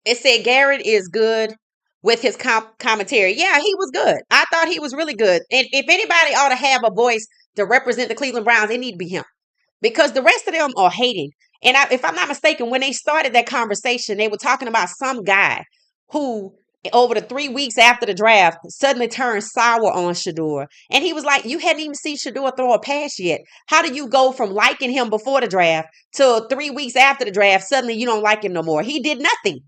It said Garrett is good with his commentary. Yeah, he was good. I thought he was really good. And if anybody ought to have a voice to represent the Cleveland Browns, it need to be him. Because the rest of them are hating. And if I'm not mistaken, when they started that conversation, they were talking about some guy who, over the 3 weeks after the draft, suddenly turned sour on Shedeur. And he was like, you hadn't even seen Shedeur throw a pass yet. How do you go from liking him before the draft to 3 weeks after the draft, suddenly you don't like him no more? He did nothing.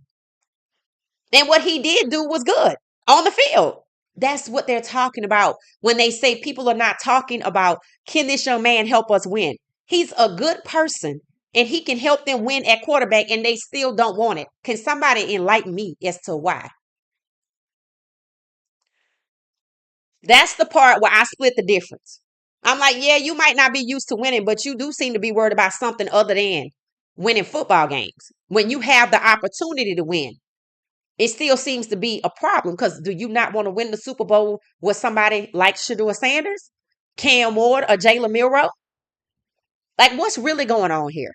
And what he did do was good on the field. That's what they're talking about when they say people are not talking about, can this young man help us win? He's a good person and he can help them win at quarterback, and they still don't want it. Can somebody enlighten me as to why? That's the part where I split the difference. I'm like, yeah, you might not be used to winning, but you do seem to be worried about something other than winning football games. When you have the opportunity to win, it still seems to be a problem, because do you not want to win the Super Bowl with somebody like Shedeur Sanders, Cam Ward, or Jalen Milroe? Like, what's really going on here?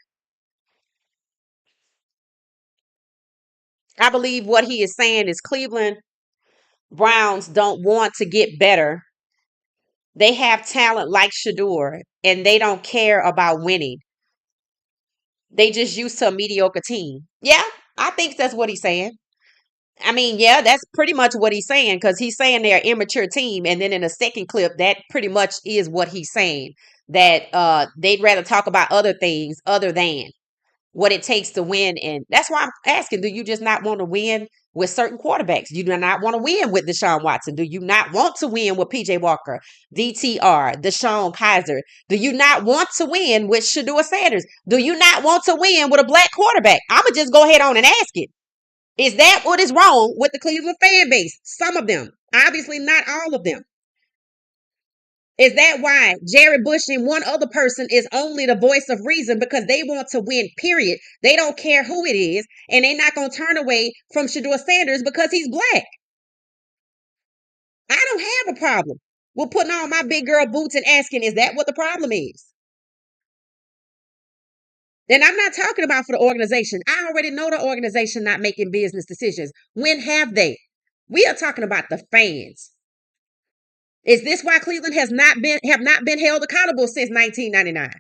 I believe what he is saying is Cleveland Browns don't want to get better. They have talent like Shedeur, and they don't care about winning. They just used to a mediocre team. Yeah, I think that's what he's saying. I mean, yeah, that's pretty much what he's saying, because he's saying they're an immature team. And then in the second clip, that pretty much is what he's saying, that they'd rather talk about other things other than what it takes to win. And that's why I'm asking, do you just not want to win with certain quarterbacks? You do not want to win with Deshaun Watson? Do you not want to win with PJ Walker, DTR, Deshaun Kaiser? Do you not want to win with Shedeur Sanders? Do you not want to win with a black quarterback? I'm going to just go ahead on and ask it. Is that what is wrong with the Cleveland fan base? Some of them. Obviously not all of them. Is that why Jared Bush and one other person is only the voice of reason? Because they want to win, period. They don't care who it is, and they're not going to turn away from Shedeur Sanders because he's black. I don't have a problem with putting on my big girl boots and asking, is that what the problem is? And I'm not talking about for the organization. I already know the organization not making business decisions. When have they? We are talking about the fans. Is this why Cleveland have not been held accountable since 1999?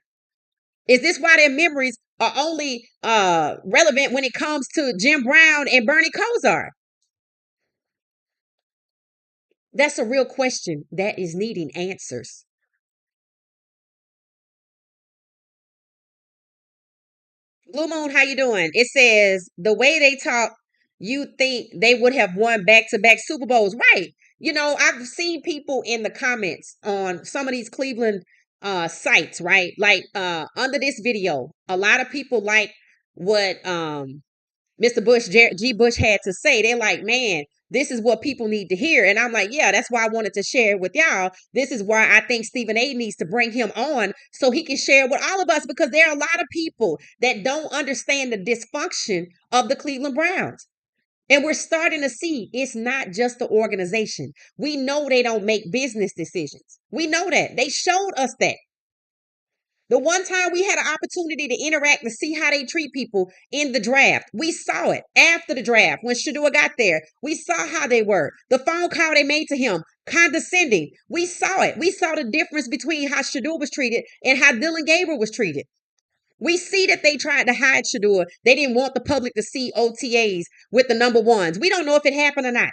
Is this why their memories are only relevant when it comes to Jim Brown and Bernie Kosar? That's a real question that is needing answers. Blue Moon, how you doing? It says the way they talk you think they would have won back-to-back Super Bowls. Right. I've seen people in the comments on some of these Cleveland sites, right? Like under this video, a lot of people like what Mr. G. Bush had to say. They're like, man, this is what people need to hear. And I'm like, yeah, that's why I wanted to share it with y'all. This is why I think Stephen A needs to bring him on so he can share with all of us, because there are a lot of people that don't understand the dysfunction of the Cleveland Browns. And we're starting to see it's not just the organization. We know they don't make business decisions. We know that. They showed us that. The one time we had an opportunity to interact and see how they treat people in the draft, we saw it after the draft when Shedeur got there. We saw how they were. The phone call they made to him, condescending. We saw it. We saw the difference between how Shedeur was treated and how Dylan Gabriel was treated. We see that they tried to hide Shedeur. They didn't want the public to see OTAs with the number ones. We don't know if it happened or not.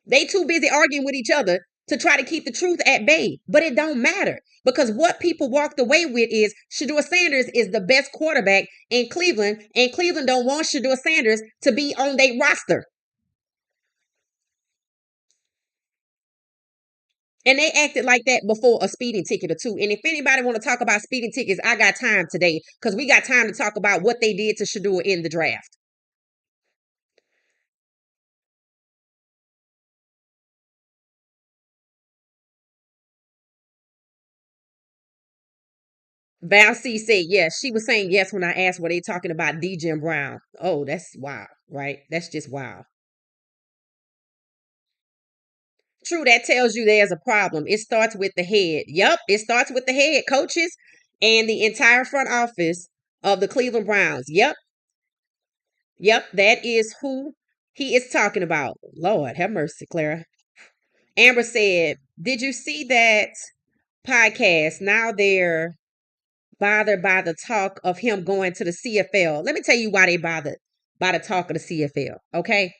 They too busy arguing with each other to try to keep the truth at bay. But it don't matter, because what people walked away with is Shedeur Sanders is the best quarterback in Cleveland, and Cleveland don't want Shedeur Sanders to be on their roster. And they acted like that before a speeding ticket or two. And if anybody want to talk about speeding tickets, I got time today, because we got time to talk about what they did to Shedeur in the draft. Val C said yes. She was saying yes when I asked, were they talking about DJ Brown? Oh, that's wild, right? That's just wild. True, that tells you there's a problem. It starts with the head. Yep, it starts with the head coaches and the entire front office of the Cleveland Browns. Yep, yep, that is who he is talking about. Lord, have mercy, Clara. Amber said, did you see that podcast? Now they're bothered by the talk of him going to the CFL. Let me tell you why they bothered by the talk of the CFL, okay?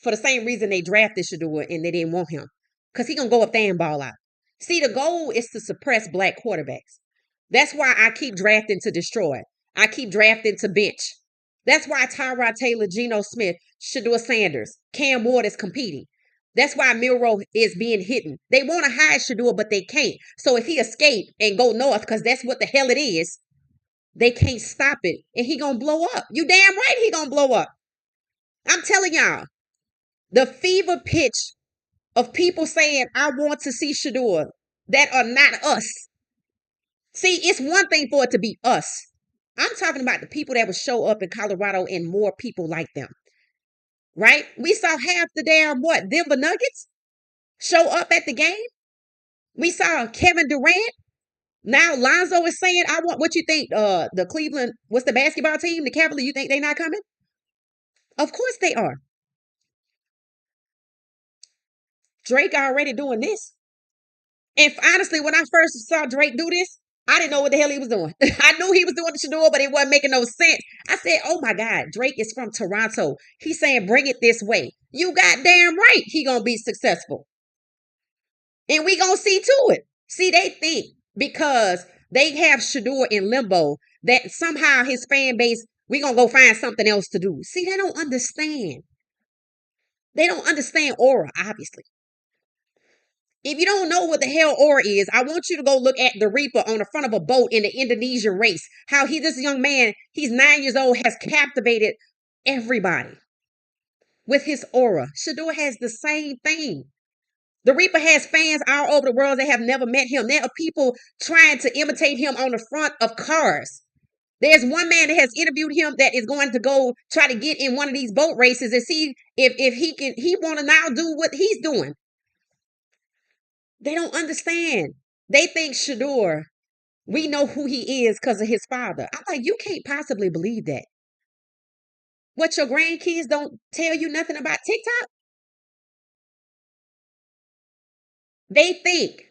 For the same reason they drafted Shedeur and they didn't want him. Because he going to go up there and ball out. See, the goal is to suppress black quarterbacks. That's why I keep drafting to destroy. I keep drafting to bench. That's why Tyrod Taylor, Geno Smith, Shedeur Sanders, Cam Ward is competing. That's why Milroe is being hidden. They want to hide Shedeur, but they can't. So if he escape and go north, because that's what the hell it is, they can't stop it. And he gonna blow up. You damn right he gonna blow up. I'm telling y'all, the fever pitch of people saying, I want to see Shedeur, that are not us. See, it's one thing for it to be us. I'm talking about the people that would show up in Colorado and more people like them. Right? We saw half the damn Denver Nuggets show up at the game. We saw Kevin Durant. Now Lonzo is saying, I want, what you think, the Cleveland, what's the basketball team? The Cavaliers, you think they not coming? Of course they are. Drake already doing this. And honestly, when I first saw Drake do this, I didn't know what the hell he was doing. I knew he was doing the Shedeur, but it wasn't making no sense. I said, oh my God, Drake is from Toronto. He's saying, bring it this way. You goddamn right he gonna be successful. And we gonna see to it. See, they think because they have Shedeur in limbo that somehow his fan base, we gonna go find something else to do. See, they don't understand. They don't understand aura, obviously. If you don't know what the hell aura is, I want you to go look at the Reaper on the front of a boat in the Indonesian race. How this young man, he's 9 years old, has captivated everybody with his aura. Shedeur has the same thing. The Reaper has fans all over the world that have never met him. There are people trying to imitate him on the front of cars. There's one man that has interviewed him that is going to go try to get in one of these boat races and see if he want to now do what he's doing. They don't understand. They think Shedeur, we know who he is because of his father. I'm like, you can't possibly believe that. What, your grandkids don't tell you nothing about TikTok? They think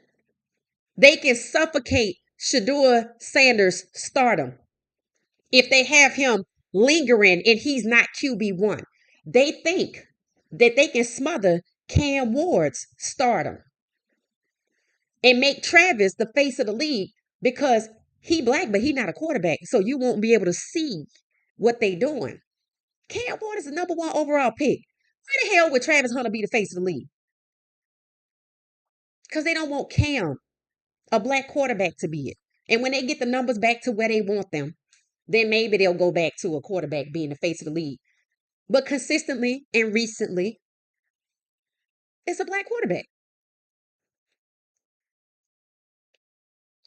they can suffocate Shedeur Sanders' stardom if they have him lingering and he's not QB1. They think that they can smother Cam Ward's stardom and make Travis the face of the league because he black, but he not a quarterback. So you won't be able to see what they doing. Cam Ward is the #1 overall pick. Why the hell would Travis Hunter be the face of the league? Because they don't want Cam, a black quarterback, to be it. And when they get the numbers back to where they want them, then maybe they'll go back to a quarterback being the face of the league. But consistently and recently, it's a black quarterback.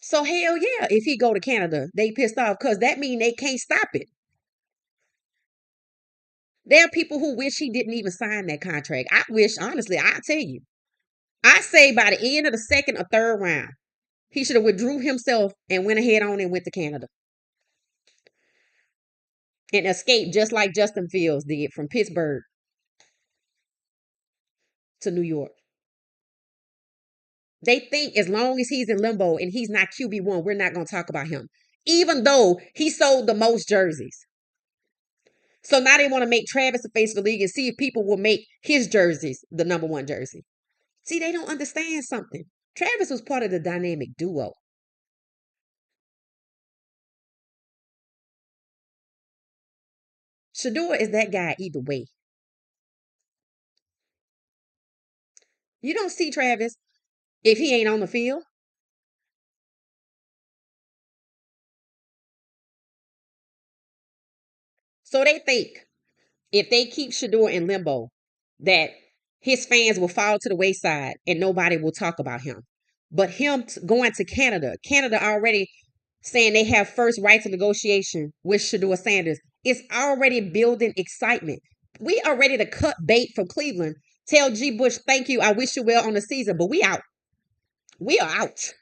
So hell yeah, if he go to Canada, they pissed off because that mean they can't stop it. There are people who wish he didn't even sign that contract. I wish, honestly, I'll tell you. I say by the end of the second or third round, he should have withdrew himself and went ahead on and went to Canada. And escaped just like Justin Fields did from Pittsburgh to New York. They think as long as he's in limbo and he's not QB1, we're not going to talk about him. Even though he sold the most jerseys. So now they want to make Travis the face of the league and see if people will make his jerseys the #1 jersey. See, they don't understand something. Travis was part of the dynamic duo. Shedeur is that guy either way. You don't see Travis if he ain't on the field. So they think if they keep Shedeur in limbo, that his fans will fall to the wayside and nobody will talk about him. But him going to Canada, Canada already saying they have first right to negotiation with Shedeur Sanders, it's already building excitement. We are ready to cut bait from Cleveland. Tell G. Bush, thank you. I wish you well on the season, but we out. We are out.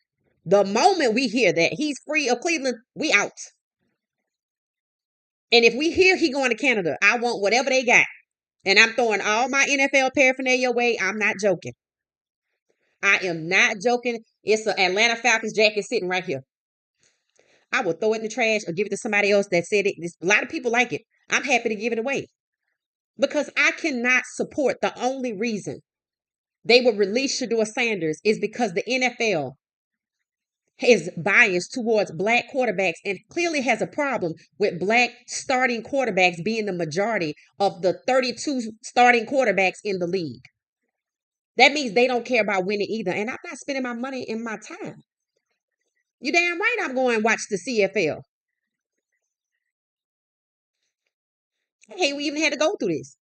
The moment we hear that he's free of Cleveland, we out. And if we hear he going to Canada, I want whatever they got. And I'm throwing all my NFL paraphernalia away. I'm not joking. I am not joking. It's an Atlanta Falcons jacket sitting right here. I will throw it in the trash or give it to somebody else that said it. A lot of people like it. I'm happy to give it away. Because I cannot support the only reason they would release Shedeur Sanders is because the NFL is biased towards black quarterbacks and clearly has a problem with black starting quarterbacks being the majority of the 32 starting quarterbacks in the league. That means they don't care about winning either. And I'm not spending my money and my time. You damn right I'm going to watch the CFL. Hey, we even had to go through this.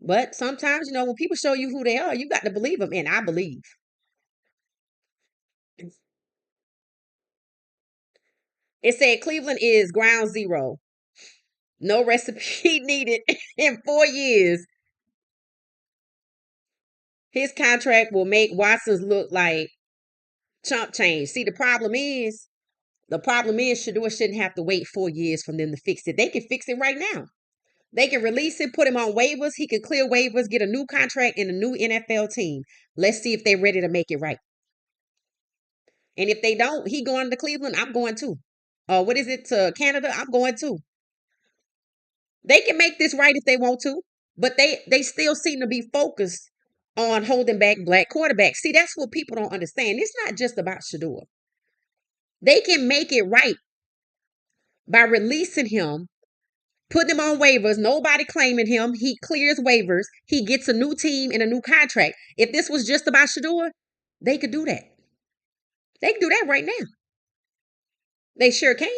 But sometimes, when people show you who they are, you got to believe them. And I believe. It said Cleveland is ground zero. No recipe needed in 4 years. His contract will make Watson's look like chump change. See, the problem is Shedeur shouldn't have to wait 4 years for them to fix it. They can fix it right now. They can release it, put him on waivers. He can clear waivers, get a new contract and a new NFL team. Let's see if they're ready to make it right. And if they don't, he going to Cleveland, I'm going too. What is it, to Canada? I'm going too. They can make this right if they want to, but they still seem to be focused on holding back black quarterbacks. See, that's what people don't understand. It's not just about Shedeur. They can make it right by releasing him, putting him on waivers, nobody claiming him. He clears waivers. He gets a new team and a new contract. If this was just about Shedeur, they could do that. They can do that right now. They sure can.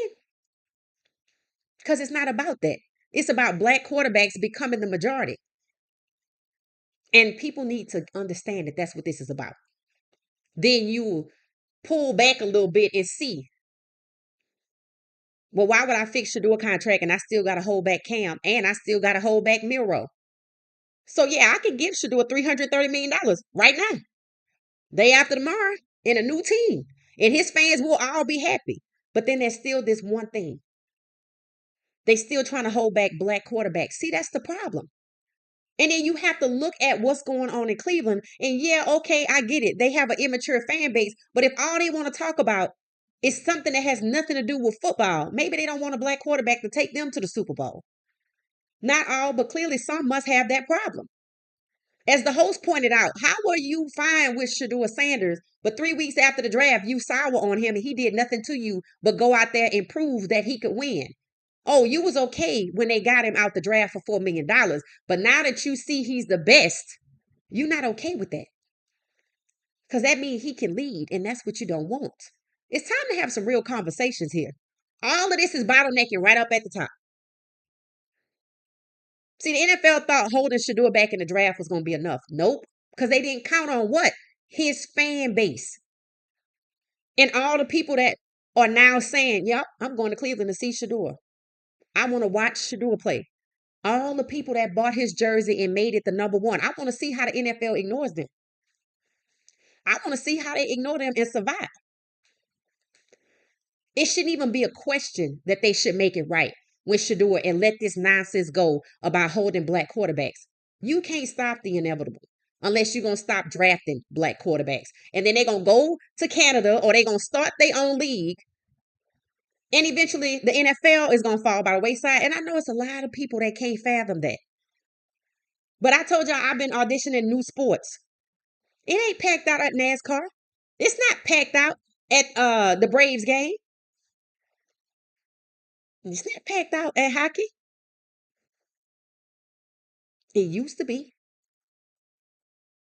Because it's not about that. It's about black quarterbacks becoming the majority. And people need to understand that that's what this is about. Then you pull back a little bit and see, well, why would I fix Shedeur contract and I still got to hold back Cam and I still got to hold back Miro? So yeah, I can give Shedeur $330 million right now. Day after tomorrow in a new team. And his fans will all be happy. But then there's still this one thing. They still trying to hold back black quarterbacks. See, that's the problem. And then you have to look at what's going on in Cleveland. And yeah, okay, I get it. They have an immature fan base. But if all they want to talk about is something that has nothing to do with football, maybe they don't want a black quarterback to take them to the Super Bowl. Not all, but clearly some must have that problem. As the host pointed out, how were you fine with Shedeur Sanders, but 3 weeks after the draft, you sour on him and he did nothing to you but go out there and prove that he could win? Oh, you was okay when they got him out the draft for $4 million, but now that you see he's the best, you're not okay with that because that means he can lead, and that's what you don't want. It's time to have some real conversations here. All of this is bottlenecking right up at the top. See, the NFL thought holding Shedeur back in the draft was going to be enough. Nope, because they didn't count on what? His fan base and all the people that are now saying, "Yep, I'm going to Cleveland to see Shedeur. I want to watch Shedeur play." All the people that bought his jersey and made it the number one. I want to see how the NFL ignores them. I want to see how they ignore them and survive. It shouldn't even be a question that they should make it right with Shedeur and let this nonsense go about holding black quarterbacks. You can't stop the inevitable unless you're going to stop drafting black quarterbacks. And then they're going to go to Canada or they're going to start their own league. And eventually the NFL is going to fall by the wayside. And I know it's a lot of people that can't fathom that. But I told y'all I've been auditioning new sports. It ain't packed out at NASCAR. It's not packed out at the Braves game. It's not packed out at hockey. It used to be.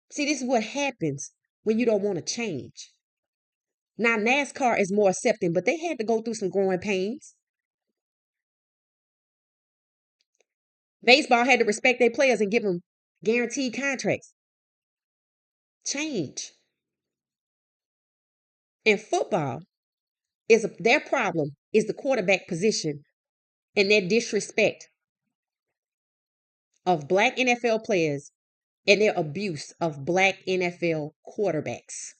See, this is what happens when you don't want to change. Now NASCAR is more accepting, but they had to go through some growing pains. Baseball had to respect their players and give them guaranteed contracts. Change. And football their problem is the quarterback position and their disrespect of black NFL players and their abuse of black NFL quarterbacks.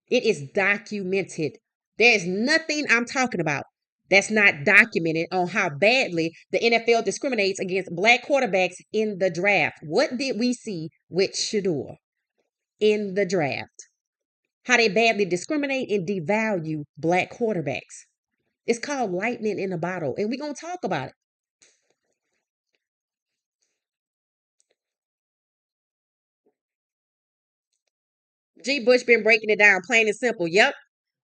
It is documented. There is nothing I'm talking about that's not documented on how badly the NFL discriminates against black quarterbacks in the draft. What did we see with Shedeur in the draft? How they badly discriminate and devalue black quarterbacks. It's called lightning in a bottle, and we're going to talk about it. G. Bush been breaking it down plain and simple. Yep,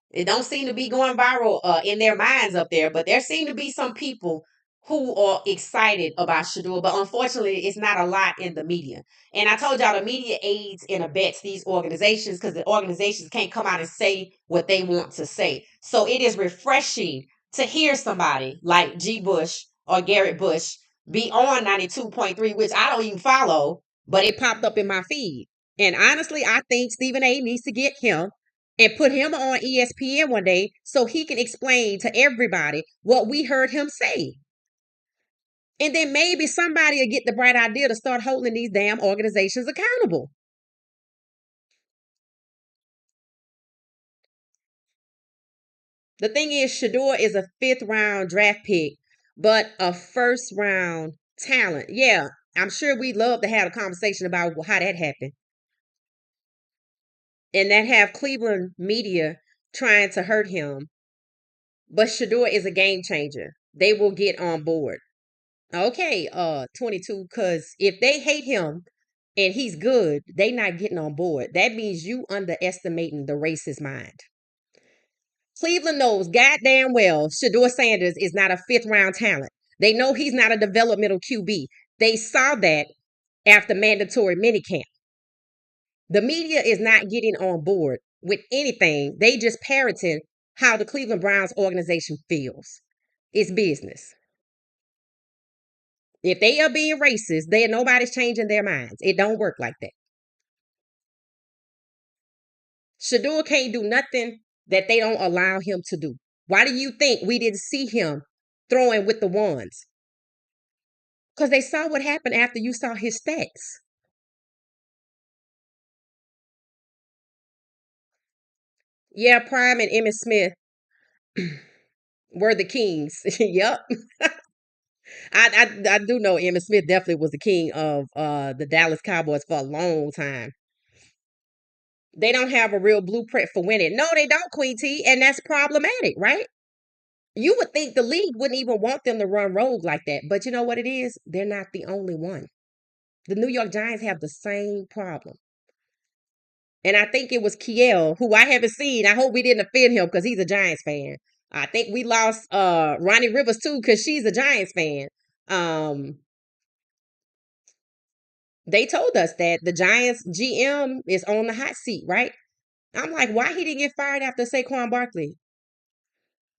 it don't seem to be going viral in their minds up there, but there seem to be some people who are excited about Shador, but unfortunately, it's not a lot in the media. And I told y'all the media aids and abets these organizations because the organizations can't come out and say what they want to say. So it is refreshing to hear somebody like G. Bush or Garrett Bush be on 92.3, which I don't even follow, but it popped up in my feed. And honestly, I think Stephen A needs to get him and put him on ESPN one day so he can explain to everybody what we heard him say. And then maybe somebody will get the bright idea to start holding these damn organizations accountable. The thing is, Shedeur is a fifth round draft pick, but a first round talent. Yeah, I'm sure we'd love to have a conversation about how that happened. And that have Cleveland media trying to hurt him. But Shedeur is a game changer. They will get on board. Okay, 22, because if they hate him and he's good, they not getting on board. That means you underestimating the racist mind. Cleveland knows goddamn well Shedeur Sanders is not a fifth round talent. They know he's not a developmental QB. They saw that after mandatory minicamp. The media is not getting on board with anything. They just parroting how the Cleveland Browns organization feels. It's business. If they are being racist, nobody's changing their minds. It don't work like that. Shedeur can't do nothing that they don't allow him to do. Why do you think we didn't see him throwing with the ones? Because they saw what happened after you saw his stats. Yeah, Prime and Emmitt Smith were the kings. Yep. I do know Emmitt Smith definitely was the king of the Dallas Cowboys for a long time. They don't have a real blueprint for winning. No, they don't, Queen T, and that's problematic, right? You would think the league wouldn't even want them to run rogue like that. But you know what it is? They're not the only one. The New York Giants have the same problem. And I think it was Kiel, who I haven't seen. I hope we didn't offend him because he's a Giants fan. I think we lost Ronnie Rivers too because she's a Giants fan. Um, they told us that the Giants GM is on the hot seat, right? I'm like, why he didn't get fired after Saquon Barkley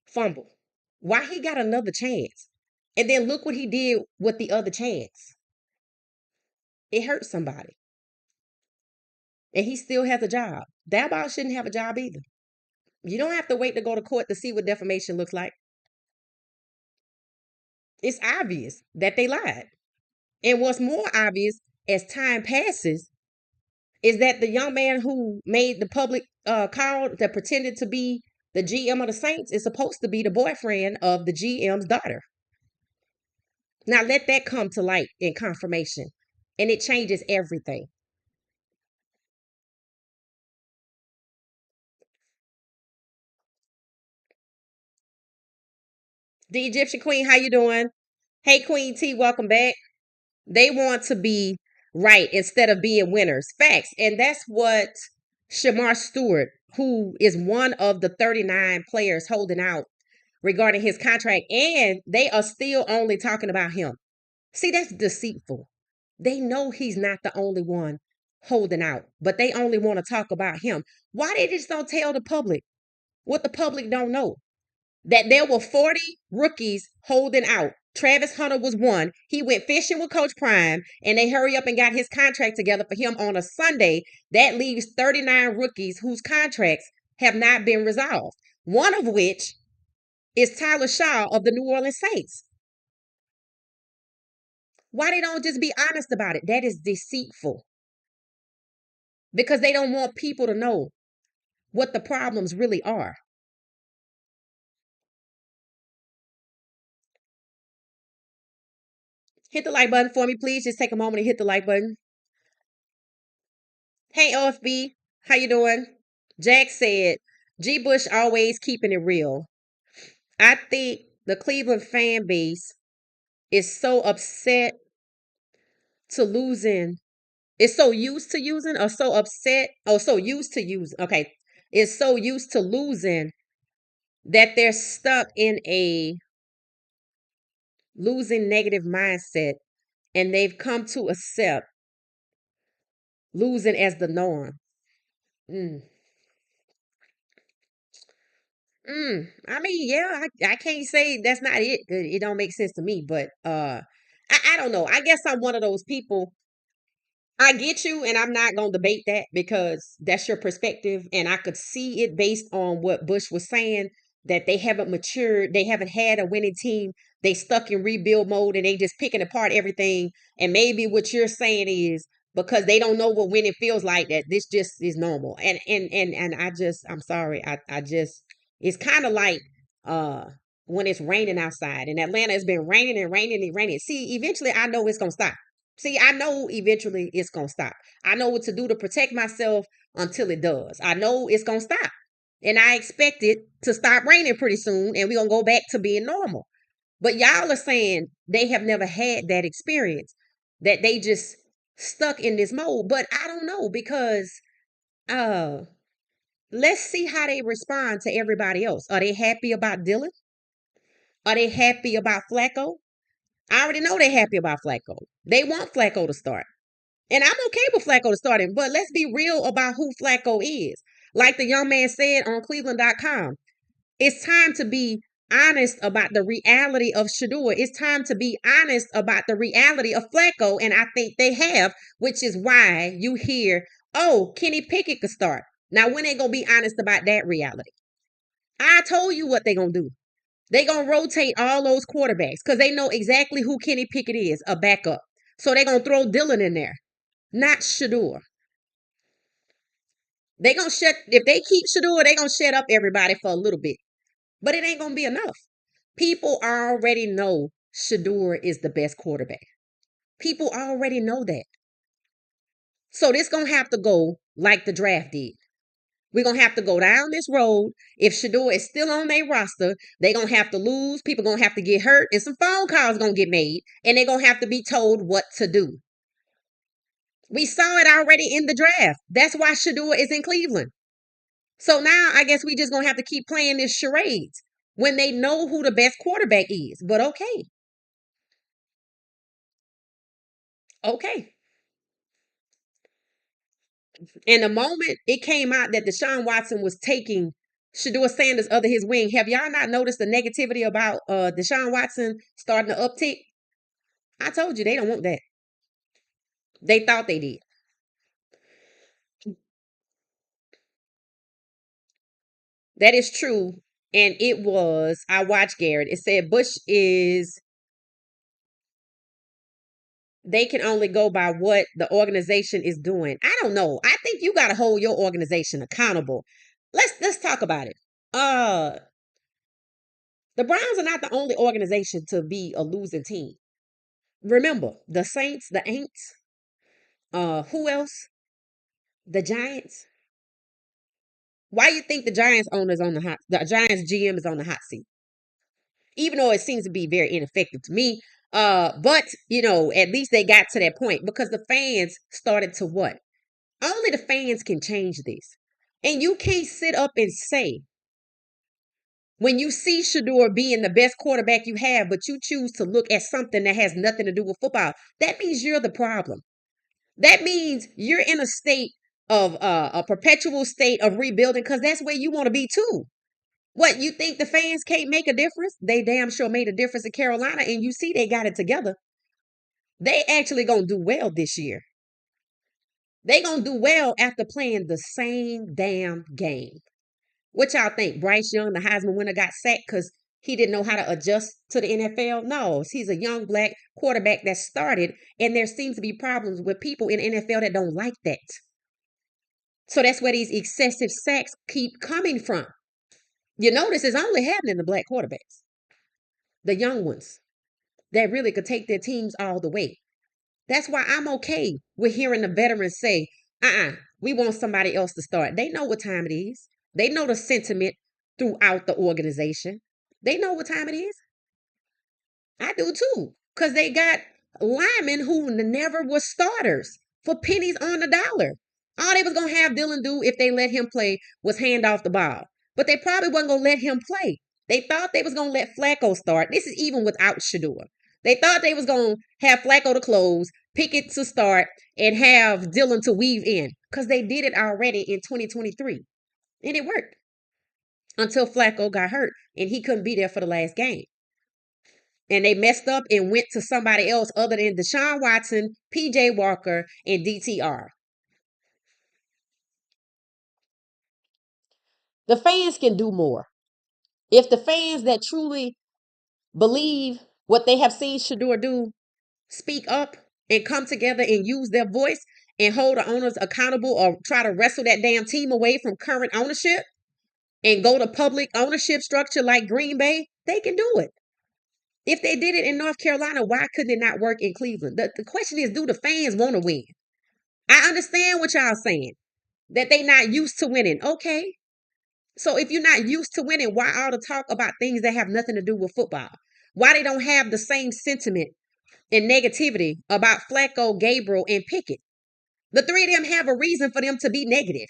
fumble? Why he got another chance? And then look what he did with the other chance. It hurt somebody. And he still has a job. Daboll shouldn't have a job either. You don't have to wait to go to court to see what defamation looks like. It's obvious that they lied. And what's more obvious as time passes is that the young man who made the public call that pretended to be the GM of the Saints is supposed to be the boyfriend of the GM's daughter. Now let that come to light in confirmation, and it changes everything. The Egyptian Queen, how you doing? Hey, Queen T, welcome back. They want to be right instead of being winners. Facts. And that's what Shamar Stewart, who is one of the 39 players holding out regarding his contract, and they are still only talking about him. See, that's deceitful. They know he's not the only one holding out, but they only want to talk about him. Why they just don't tell the public what the public don't know? That there were 40 rookies holding out. Travis Hunter was one. He went fishing with Coach Prime, and they hurry up and got his contract together for him on a Sunday. That leaves 39 rookies whose contracts have not been resolved. One of which is Tyler Shaw of the New Orleans Saints. Why they don't just be honest about it? That is deceitful. Because they don't want people to know what the problems really are. Hit the like button for me, please. Just take a moment and hit the like button. Hey, OFB, how you doing? Jack said, G. Bush always keeping it real. I think the Cleveland fan base is so upset to losing. It's so used to using or so upset. Oh, so used to using. Okay. It's so used to losing that they're stuck in a losing negative mindset and they've come to accept losing as the norm. Mm. I mean, yeah, I can't say that's not it. It don't make sense to me, but I don't know. I guess I'm one of those people. I get you, and I'm not gonna debate that because that's your perspective, and I could see it based on what Bush was saying that they haven't matured, they haven't had a winning team, they stuck in rebuild mode, and they just picking apart everything. And maybe what you're saying is because they don't know what winning feels like that this just is normal. And I just I'm sorry, I just it's kind of like uh when it's raining outside. In Atlanta, it's been raining and raining and raining. See, eventually I know it's gonna stop. See, I know eventually it's going to stop. I know what to do to protect myself until it does. I know it's going to stop. And I expect it to stop raining pretty soon and we're going to go back to being normal. But y'all are saying they have never had that experience, that they just stuck in this mode. But I don't know because uh let's see how they respond to everybody else. Are they happy about Dylan? Are they happy about Flacco? I already know they're happy about Flacco. They want Flacco to start. And I'm okay with Flacco to start him, but let's be real about who Flacco is. Like the young man said on Cleveland.com, it's time to be honest about the reality of Shedeur. It's time to be honest about the reality of Flacco, and I think they have, which is why you hear, oh, Kenny Pickett could start. Now, when they going to be honest about that reality? I told you what they going to do. They going to rotate all those quarterbacks because they know exactly who Kenny Pickett is, a backup. So they going to throw Dylan in there, not Shedeur. They gonna shut if they keep Shedeur, they gonna shut up everybody for a little bit. But it ain't gonna be enough. People already know Shedeur is the best quarterback. People already know that. So this gonna have to go like the draft did. We're gonna have to go down this road. If Shedeur is still on their roster, they gonna have to lose. People gonna have to get hurt, and some phone calls gonna get made, and they're gonna have to be told what to do. We saw it already in the draft. That's why Shedeur is in Cleveland. So now I guess we just gonna have to keep playing this charades. when they know who the best quarterback is. But okay. Okay. And the moment it came out that Deshaun Watson was taking Shedeur Sanders under his wing, have y'all not noticed the negativity about Deshaun Watson starting to uptick? I told you they don't want that. They thought they did. That is true. And it was, I watched Garrett. It said Bush is, they can only go by what the organization is doing. I don't know. I think you got to hold your organization accountable. Let's talk about it. Uh, the Browns are not the only organization to be a losing team. Remember, the Saints, the Aints, who else? The Giants. Why you think the Giants owner's on the Giants GM is on the hot seat? Even though it seems to be very ineffective to me. But at least they got to that point because the fans started to what? Only the fans can change this. And you can't sit up and say when you see Shedeur being the best quarterback you have, but you choose to look at something that has nothing to do with football, that means you're the problem. That means you're in a state of a perpetual state of rebuilding because that's where you want to be too. What, you think the fans can't make a difference? They damn sure made a difference in Carolina, and you see they got it together. They actually gonna do well this year. They gonna do well after playing the same damn game. What y'all think? Bryce Young, the Heisman winner, got sacked because he didn't know how to adjust to the NFL? No, he's a young black quarterback that started, and there seems to be problems with people in the NFL that don't like that. So that's where these excessive sacks keep coming from. You notice it's only happening to black quarterbacks, the young ones that really could take their teams all the way. That's why I'm okay with hearing the veterans say, we want somebody else to start. They know what time it is. They know the sentiment throughout the organization. They know what time it is. I do too. Because they got linemen who never were starters for pennies on the dollar. All they was going to have Dylan do if they let him play was hand off the ball. But they probably wasn't going to let him play. They thought they was going to let Flacco start. This is even without Shedeur. They thought they was going to have Flacco to close, Pickett to start, and have Dylan to weave in. Because they did it already in 2023. And it worked. Until Flacco got hurt and he couldn't be there for the last game. And they messed up and went to somebody else other than Deshaun Watson, PJ Walker, and DTR. The fans can do more. If the fans that truly believe what they have seen Shedeur do speak up and come together and use their voice and hold the owners accountable or try to wrestle that damn team away from current ownership and go to public ownership structure like Green Bay, they can do it. If they did it in North Carolina, why couldn't it not work in Cleveland? The question is, do the fans want to win? I understand what y'all saying, that they not used to winning. Okay. So if you're not used to winning, why all the talk about things that have nothing to do with football? Why they don't have the same sentiment and negativity about Flacco, Gabriel, and Pickett? The three of them have a reason for them to be negative.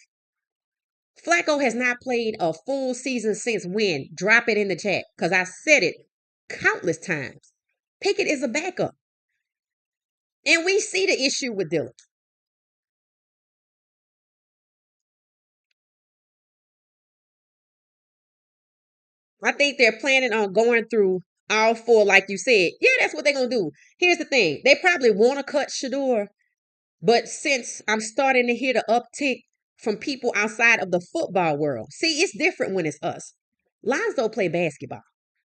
Flacco has not played a full season since when? Drop it in the chat, because I said it countless times. Pickett is a backup. And we see the issue with Dylan. I think they're planning on going through all four, like you said. Yeah, that's what they're going to do. Here's the thing. They probably want to cut Shedeur, but since I'm starting to hear the uptick from people outside of the football world, see, it's different when it's us. Lonzo play basketball,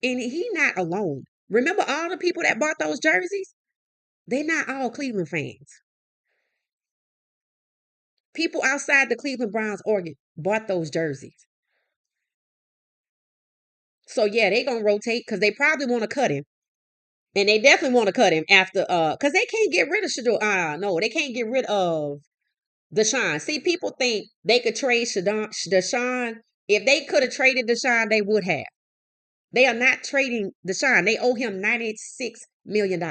and he not alone. Remember all the people that bought those jerseys? They're not all Cleveland fans. People outside the Cleveland Browns organ bought those jerseys. So yeah, they gonna rotate because they probably want to cut him. And they definitely want to cut him after because they can't get rid of Shedeur. No, they can't get rid of Deshaun. See, people think they could trade Deshaun. If they could have traded Deshaun, they would have. They are not trading Deshaun. They owe him $96 million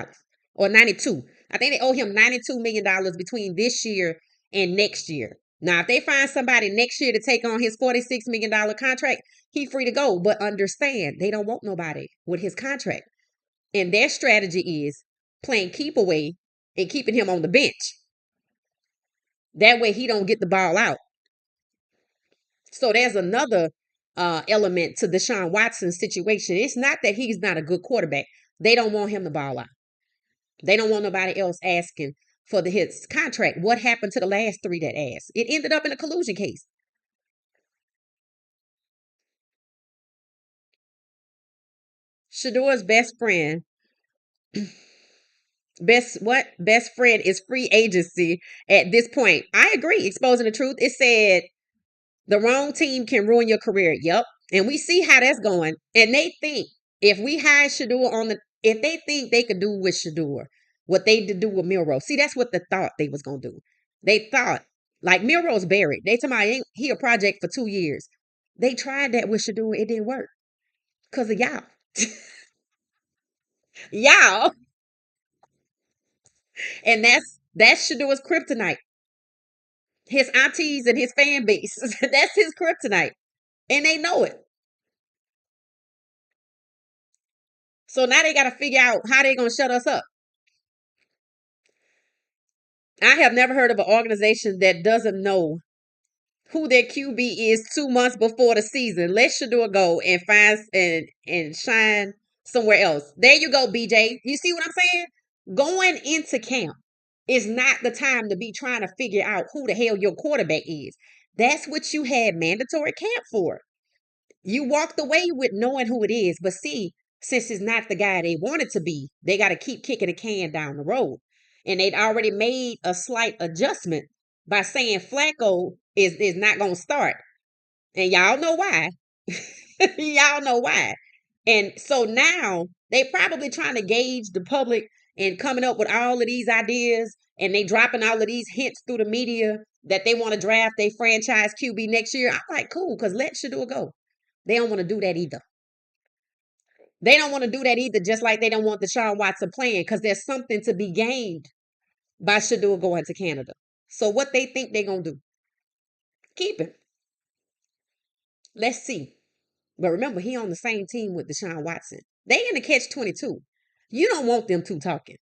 or 92. I think they owe him $92 million between this year and next year. Now, if they find somebody next year to take on his $46 million contract, he free to go. But understand, they don't want nobody with his contract. And their strategy is playing keep away and keeping him on the bench. That way he don't get the ball out. So there's another element to Deshaun Watson's situation. It's not that he's not a good quarterback. They don't want him to ball out. They don't want nobody else asking for his contract. What happened to the last three that asked? It ended up in a collusion case. Shedeur's best friend is free agency at this point. I agree. Exposing the truth. It said the wrong team can ruin your career. Yep. And we see how that's going. And they think if we hire Shedeur if they think they could do with Shedeur what they did do with Milrow. See, that's what they thought they was gonna do. They thought like Milrow's buried. They told me he a project for 2 years. They tried that with Shedeur. It didn't work because of y'all. Y'all. And that's Shedeur's kryptonite. His aunties and his fan base. That's his kryptonite. And they know it. So now they got to figure out how they going to shut us up. I have never heard of an organization that doesn't know who their QB is 2 months before the season. Let Shedeur go and find and shine somewhere else. There you go, BJ. You see what I'm saying? Going into camp is not the time to be trying to figure out who the hell your quarterback is. That's what you had mandatory camp for. You walked away with knowing who it is, but see, since it's not the guy they want it to be, they got to keep kicking the can down the road. And they'd already made a slight adjustment by saying Flacco is not going to start. And y'all know why. Y'all know why. And so now they probably trying to gauge the public and coming up with all of these ideas and they dropping all of these hints through the media that they want to draft a franchise QB next year. I'm like, cool, because let Shedeur go. They don't want to do that either. They don't want to do that either, just like they don't want Deshaun Watson playing because there's something to be gained by Shedeur going to Canada. So what they think they're going to do? Keep him. Let's see. But remember, he on the same team with Deshaun Watson. They in the catch-22. You don't want them two talking.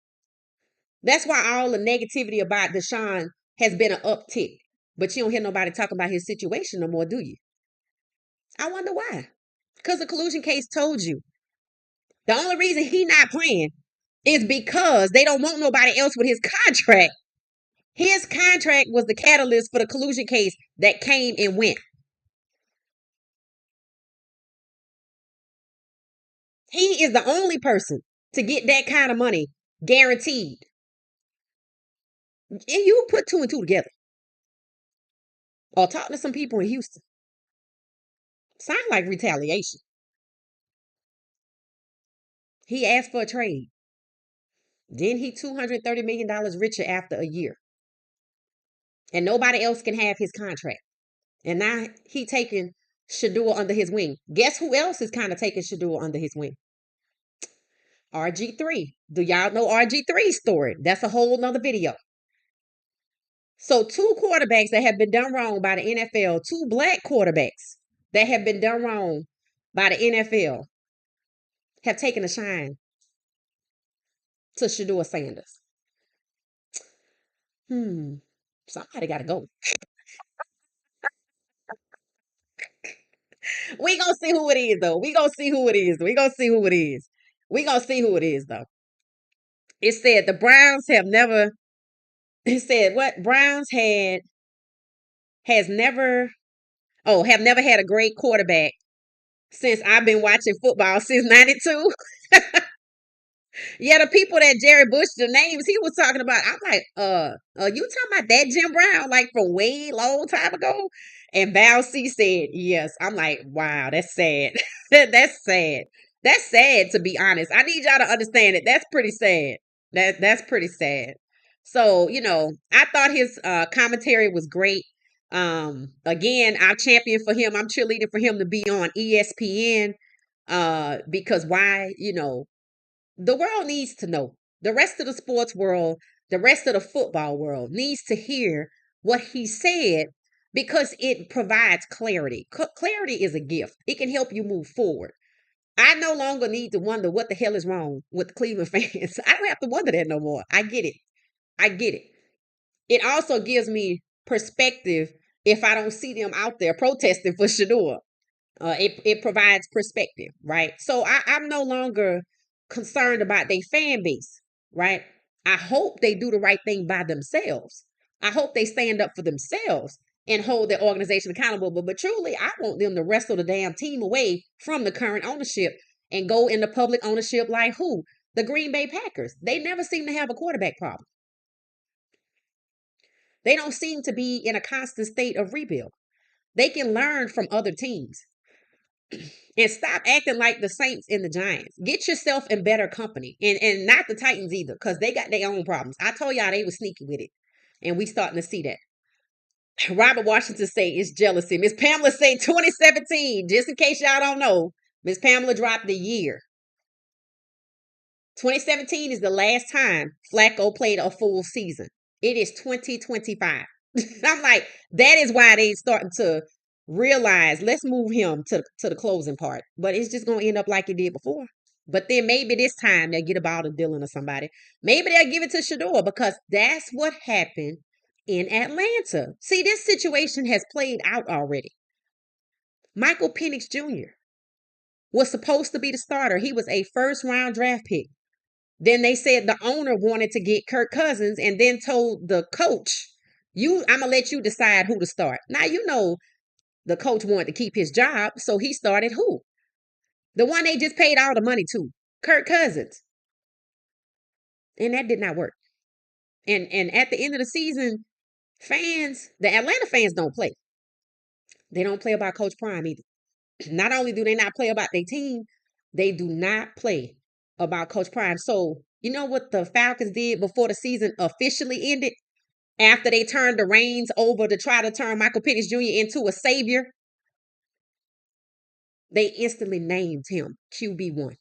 That's why all the negativity about Deshaun has been an uptick. But you don't hear nobody talk about his situation no more, do you? I wonder why. Because the collusion case told you. The only reason he not playing is because they don't want nobody else with his contract. His contract was the catalyst for the collusion case that came and went. He is the only person to get that kind of money guaranteed. And you put two and two together. Or talk to some people in Houston. Sound like retaliation. He asked for a trade. Then he $230 million richer after a year. And nobody else can have his contract. And now he taking Shedeur under his wing. Guess who else is kind of taking Shedeur under his wing? RG3. Do y'all know RG3's story? That's a whole nother video. So two quarterbacks that have been done wrong by the NFL, two black quarterbacks that have been done wrong by the NFL have taken a shine to Shedeur Sanders. Somebody got to go. We gonna see who it is, though. We gonna see who it is. We gonna see who it is. We gonna see who it is, though. It said the Browns have never. It said what Browns has never. Oh, have never had a great quarterback since I've been watching football since '92. Yeah, the people that Jerry Bush, the names he was talking about, I'm like, you talking about that Jim Brown, like from way long time ago? And Val C said, yes. I'm like, wow, that's sad. That's sad. That's sad, to be honest. I need y'all to understand it. That's pretty sad. That's pretty sad. So, I thought his commentary was great. Again, I champion for him. I'm cheerleading for him to be on ESPN. Because why, the world needs to know. The rest of the sports world, the rest of the football world needs to hear what he said because it provides clarity. Clarity is a gift. It can help you move forward. I no longer need to wonder what the hell is wrong with the Cleveland fans. I don't have to wonder that no more. I get it. I get it. It also gives me perspective if I don't see them out there protesting for Shedeur. It provides perspective, right? So I'm no longer concerned about their fan base, right? I hope they do the right thing by themselves. I hope they stand up for themselves and hold their organization accountable. But truly, I want them to wrestle the damn team away from the current ownership and go into public ownership like who? The Green Bay Packers. They never seem to have a quarterback problem. They don't seem to be in a constant state of rebuild. They can learn from other teams and stop acting like the Saints and the Giants. Get yourself in better company, and not the Titans either, because they got their own problems. I told y'all they was sneaky with it, and we starting to see that. Robert Washington say it's jealousy. Miss Pamela say 2017. Just in case y'all don't know, Miss Pamela dropped the year. 2017 is the last time Flacco played a full season. It is 2025. I'm like, that is why they starting to realize let's move him to the closing part. But it's just gonna end up like it did before. But then maybe this time they'll get a ball to Dylan or somebody. Maybe they'll give it to Shedeur because that's what happened in Atlanta. See, this situation has played out already. Michael Penix Jr. was supposed to be the starter. He was a first round draft pick. Then they said the owner wanted to get Kirk Cousins and then told the coach, I'm gonna let you decide who to start. Now you know the coach wanted to keep his job, so he started who? The one they just paid all the money to, Kirk Cousins. And that did not work. And at the end of the season, the Atlanta fans don't play. They don't play about Coach Prime either. Not only do they not play about their team, they do not play about Coach Prime. So, you know what the Falcons did before the season officially ended? After they turned the reins over to try to turn Michael Penix Jr. into a savior, they instantly named him QB1.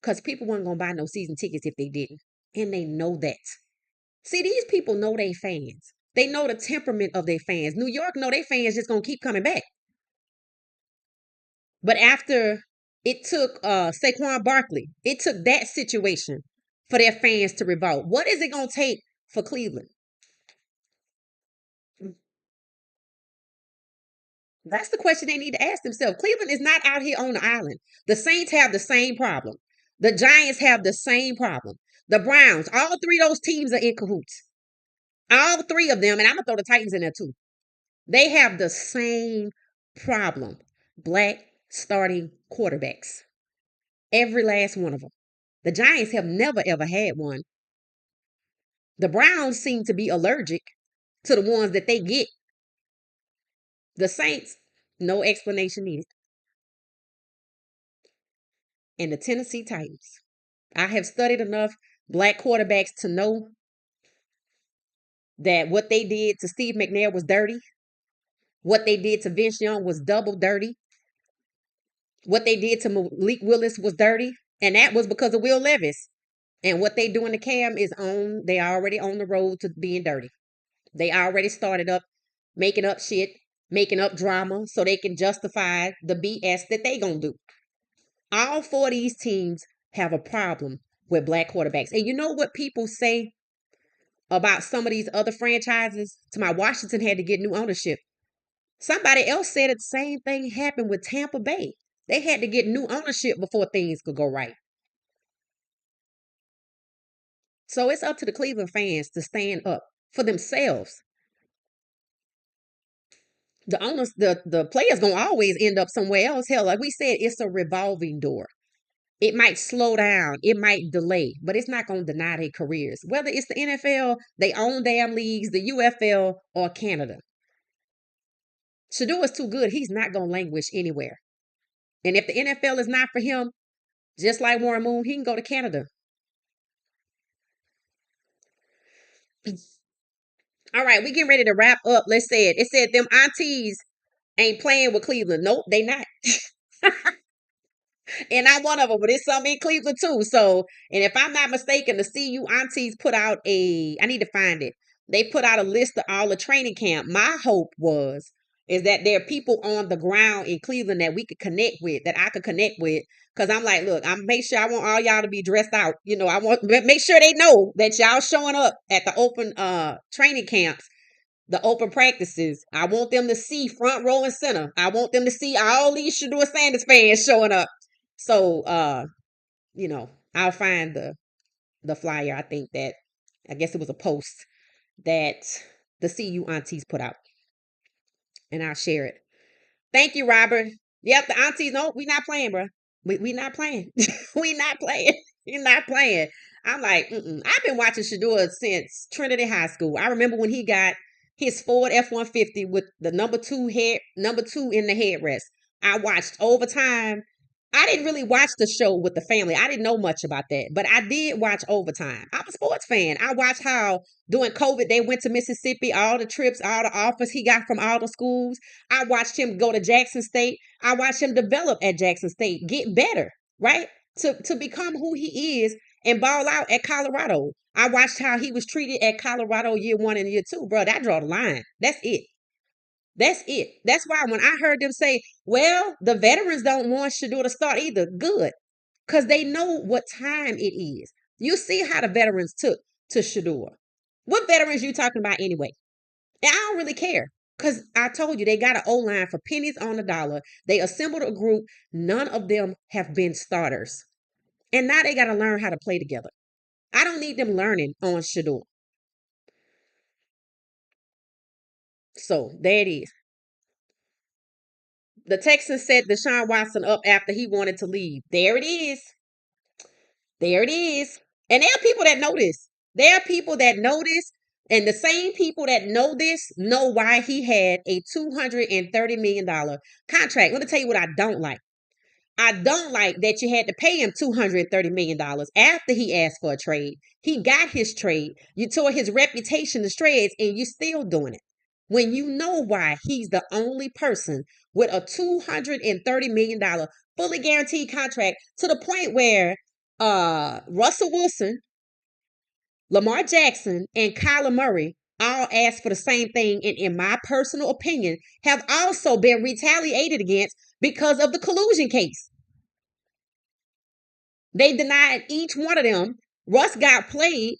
Because people weren't going to buy no season tickets if they didn't. And they know that. See, these people know their fans. They know the temperament of their fans. New York know their fans just going to keep coming back. But after it took Saquon Barkley, it took that situation for their fans to revolt. What is it going to take for Cleveland? That's the question they need to ask themselves. Cleveland is not out here on the island. The Saints have the same problem. The Giants have the same problem. The Browns, all three of those teams are in cahoots. All three of them, and I'm going to throw the Titans in there too. They have the same problem. Black starting quarterbacks. Every last one of them. The Giants have never, ever had one. The Browns seem to be allergic to the ones that they get. The Saints, no explanation needed. And the Tennessee Titans. I have studied enough black quarterbacks to know that what they did to Steve McNair was dirty. What they did to Vince Young was double dirty. What they did to Malik Willis was dirty. And that was because of Will Levis. And what they doing to Cam is they already on the road to being dirty. They already started up making up shit, making up drama so they can justify the BS that they gonna do. All four of these teams have a problem with black quarterbacks. And you know what people say about some of these other franchises? To my Washington had to get new ownership. Somebody else said the same thing happened with Tampa Bay. They had to get new ownership before things could go right. So it's up to the Cleveland fans to stand up for themselves. The owners, the players gonna always end up somewhere else. Hell, like we said, it's a revolving door. It might slow down, it might delay, but it's not gonna deny their careers. Whether it's the NFL, they own damn leagues, the UFL, or Canada. Shedeur is too good. He's not gonna languish anywhere. And if the NFL is not for him, just like Warren Moon, he can go to Canada. All right, we getting ready to wrap up. Let's say it. It said them aunties ain't playing with Cleveland. Nope, they not. And I'm one of them, but it's some in Cleveland too. So, and if I'm not mistaken, the CU aunties put out I need to find it. They put out a list of all the training camp. My hope is that there are people on the ground in Cleveland that we could connect with, that I could connect with. Cause I'm like, look, I'm make sure I want all y'all to be dressed out. You know, I want make sure they know that y'all showing up at the open training camps, the open practices. I want them to see front row and center. I want them to see all these Shedeur Sanders fans showing up. So you know, I'll find the flyer. I guess it was a post that the CU aunties put out, and I'll share it. Thank you, Robert. Yep, the aunties. No, we not playing, bro. We not playing. We not playing. You're not playing. I'm like, I've been watching Shedeur since Trinity High School. I remember when he got his Ford F-150 with the number two in the headrest. I watched Overtime. I didn't really watch the show with the family. I didn't know much about that, but I did watch Overtime. I'm a sports fan. I watched how during COVID they went to Mississippi, all the trips, all the offers he got from all the schools. I watched him go to Jackson State. I watched him develop at Jackson State, get better, right? To become who he is and ball out at Colorado. I watched how he was treated at Colorado year 1 and year 2. Bro, that draw the line. That's it. That's it. That's why when I heard them say, well, the veterans don't want Shedeur to start either, good. Because they know what time it is. You see how the veterans took to Shedeur. What veterans you talking about anyway? And I don't really care. Because I told you, they got an O-line for pennies on the dollar. They assembled a group. None of them have been starters. And now they got to learn how to play together. I don't need them learning on Shedeur. So there it is. The Texans set Deshaun Watson up after he wanted to leave. There it is. There it is. And there are people that know this. There are people that know this. And the same people that know this know why he had a $230 million contract. Let me tell you what I don't like. I don't like that you had to pay him $230 million after he asked for a trade. He got his trade. You tore his reputation to shreds and you still doing it. When you know why he's the only person with a $230 million fully guaranteed contract to the point where Russell Wilson, Lamar Jackson, and Kyler Murray all asked for the same thing, and in my personal opinion, have also been retaliated against because of the collusion case. They denied each one of them. Russ got played.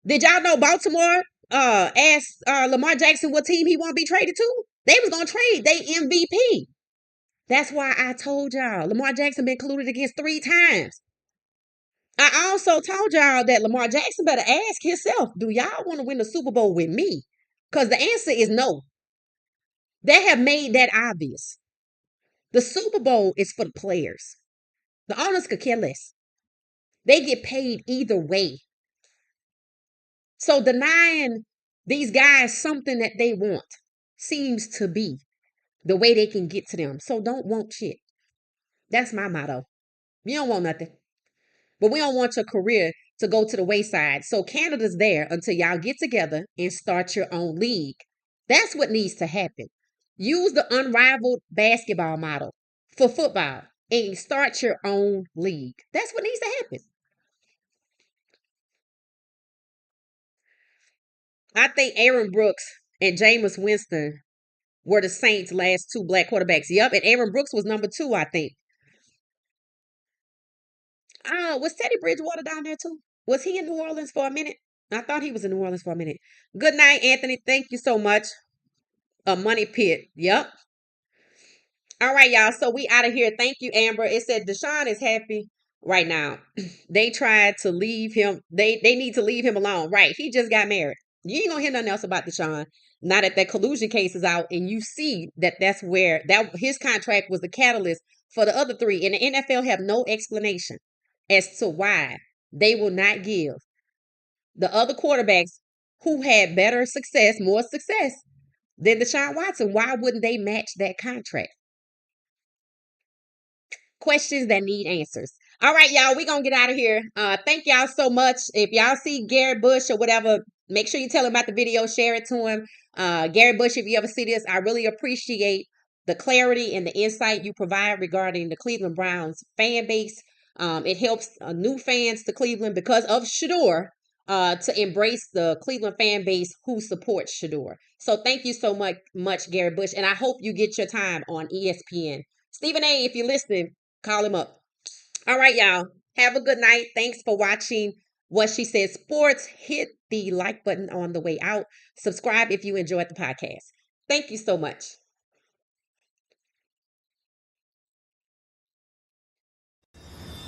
Did y'all know Baltimore asked Lamar Jackson what team he want to be traded to? They was gonna trade they MVP. That's why I told y'all Lamar Jackson been colluded against 3 times. I also told y'all that Lamar Jackson better ask himself, do y'all want to win the Super Bowl with me? Because the answer is no. They have made that obvious. The Super Bowl is for the players. The owners could care less. They get paid either way. So denying these guys something that they want seems to be the way they can get to them. So don't want shit. That's my motto. You don't want nothing. But we don't want your career to go to the wayside. So Canada's there until y'all get together and start your own league. That's what needs to happen. Use the unrivaled basketball model for football and start your own league. That's what needs to happen. I think Aaron Brooks and Jameis Winston were the Saints' last 2 black quarterbacks. Yep, and Aaron Brooks was number 2, I think. Was Teddy Bridgewater down there too? Was he in New Orleans for a minute? I thought he was in New Orleans for a minute. Good night, Anthony. Thank you so much. A money pit. Yep. All right, y'all. So we out of here. Thank you, Amber. It said Deshaun is happy right now. They tried to leave him. They need to leave him alone. Right. He just got married. You ain't gonna hear nothing else about Deshaun. Now that collusion case is out, and you see that's where that his contract was the catalyst for the other 3. And the NFL have no explanation as to why they will not give the other quarterbacks who had better success, more success than Deshaun Watson. Why wouldn't they match that contract? Questions that need answers. All right, y'all, we gonna get out of here. Thank y'all so much. If y'all see Garrett Bush or whatever, make sure you tell him about the video, share it to him. Garrett Bush, if you ever see this, I really appreciate the clarity and the insight you provide regarding the Cleveland Browns fan base. It helps new fans to Cleveland because of Shedeur to embrace the Cleveland fan base who supports Shedeur. So thank you so much, Gary Bush, and I hope you get your time on ESPN. Stephen A, if you're listening, call him up. All right, y'all. Have a good night. Thanks for watching What She Said Sports. Hit the like button on the way out. Subscribe if you enjoyed the podcast. Thank you so much.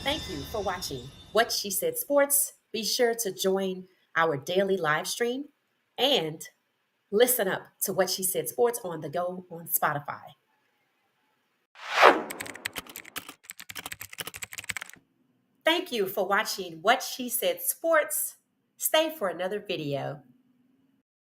Thank you for watching What She Said Sports. Be sure to join our daily live stream and listen up to What She Said Sports on the go on Spotify. Thank you for watching What She Said Sports. Stay for another video.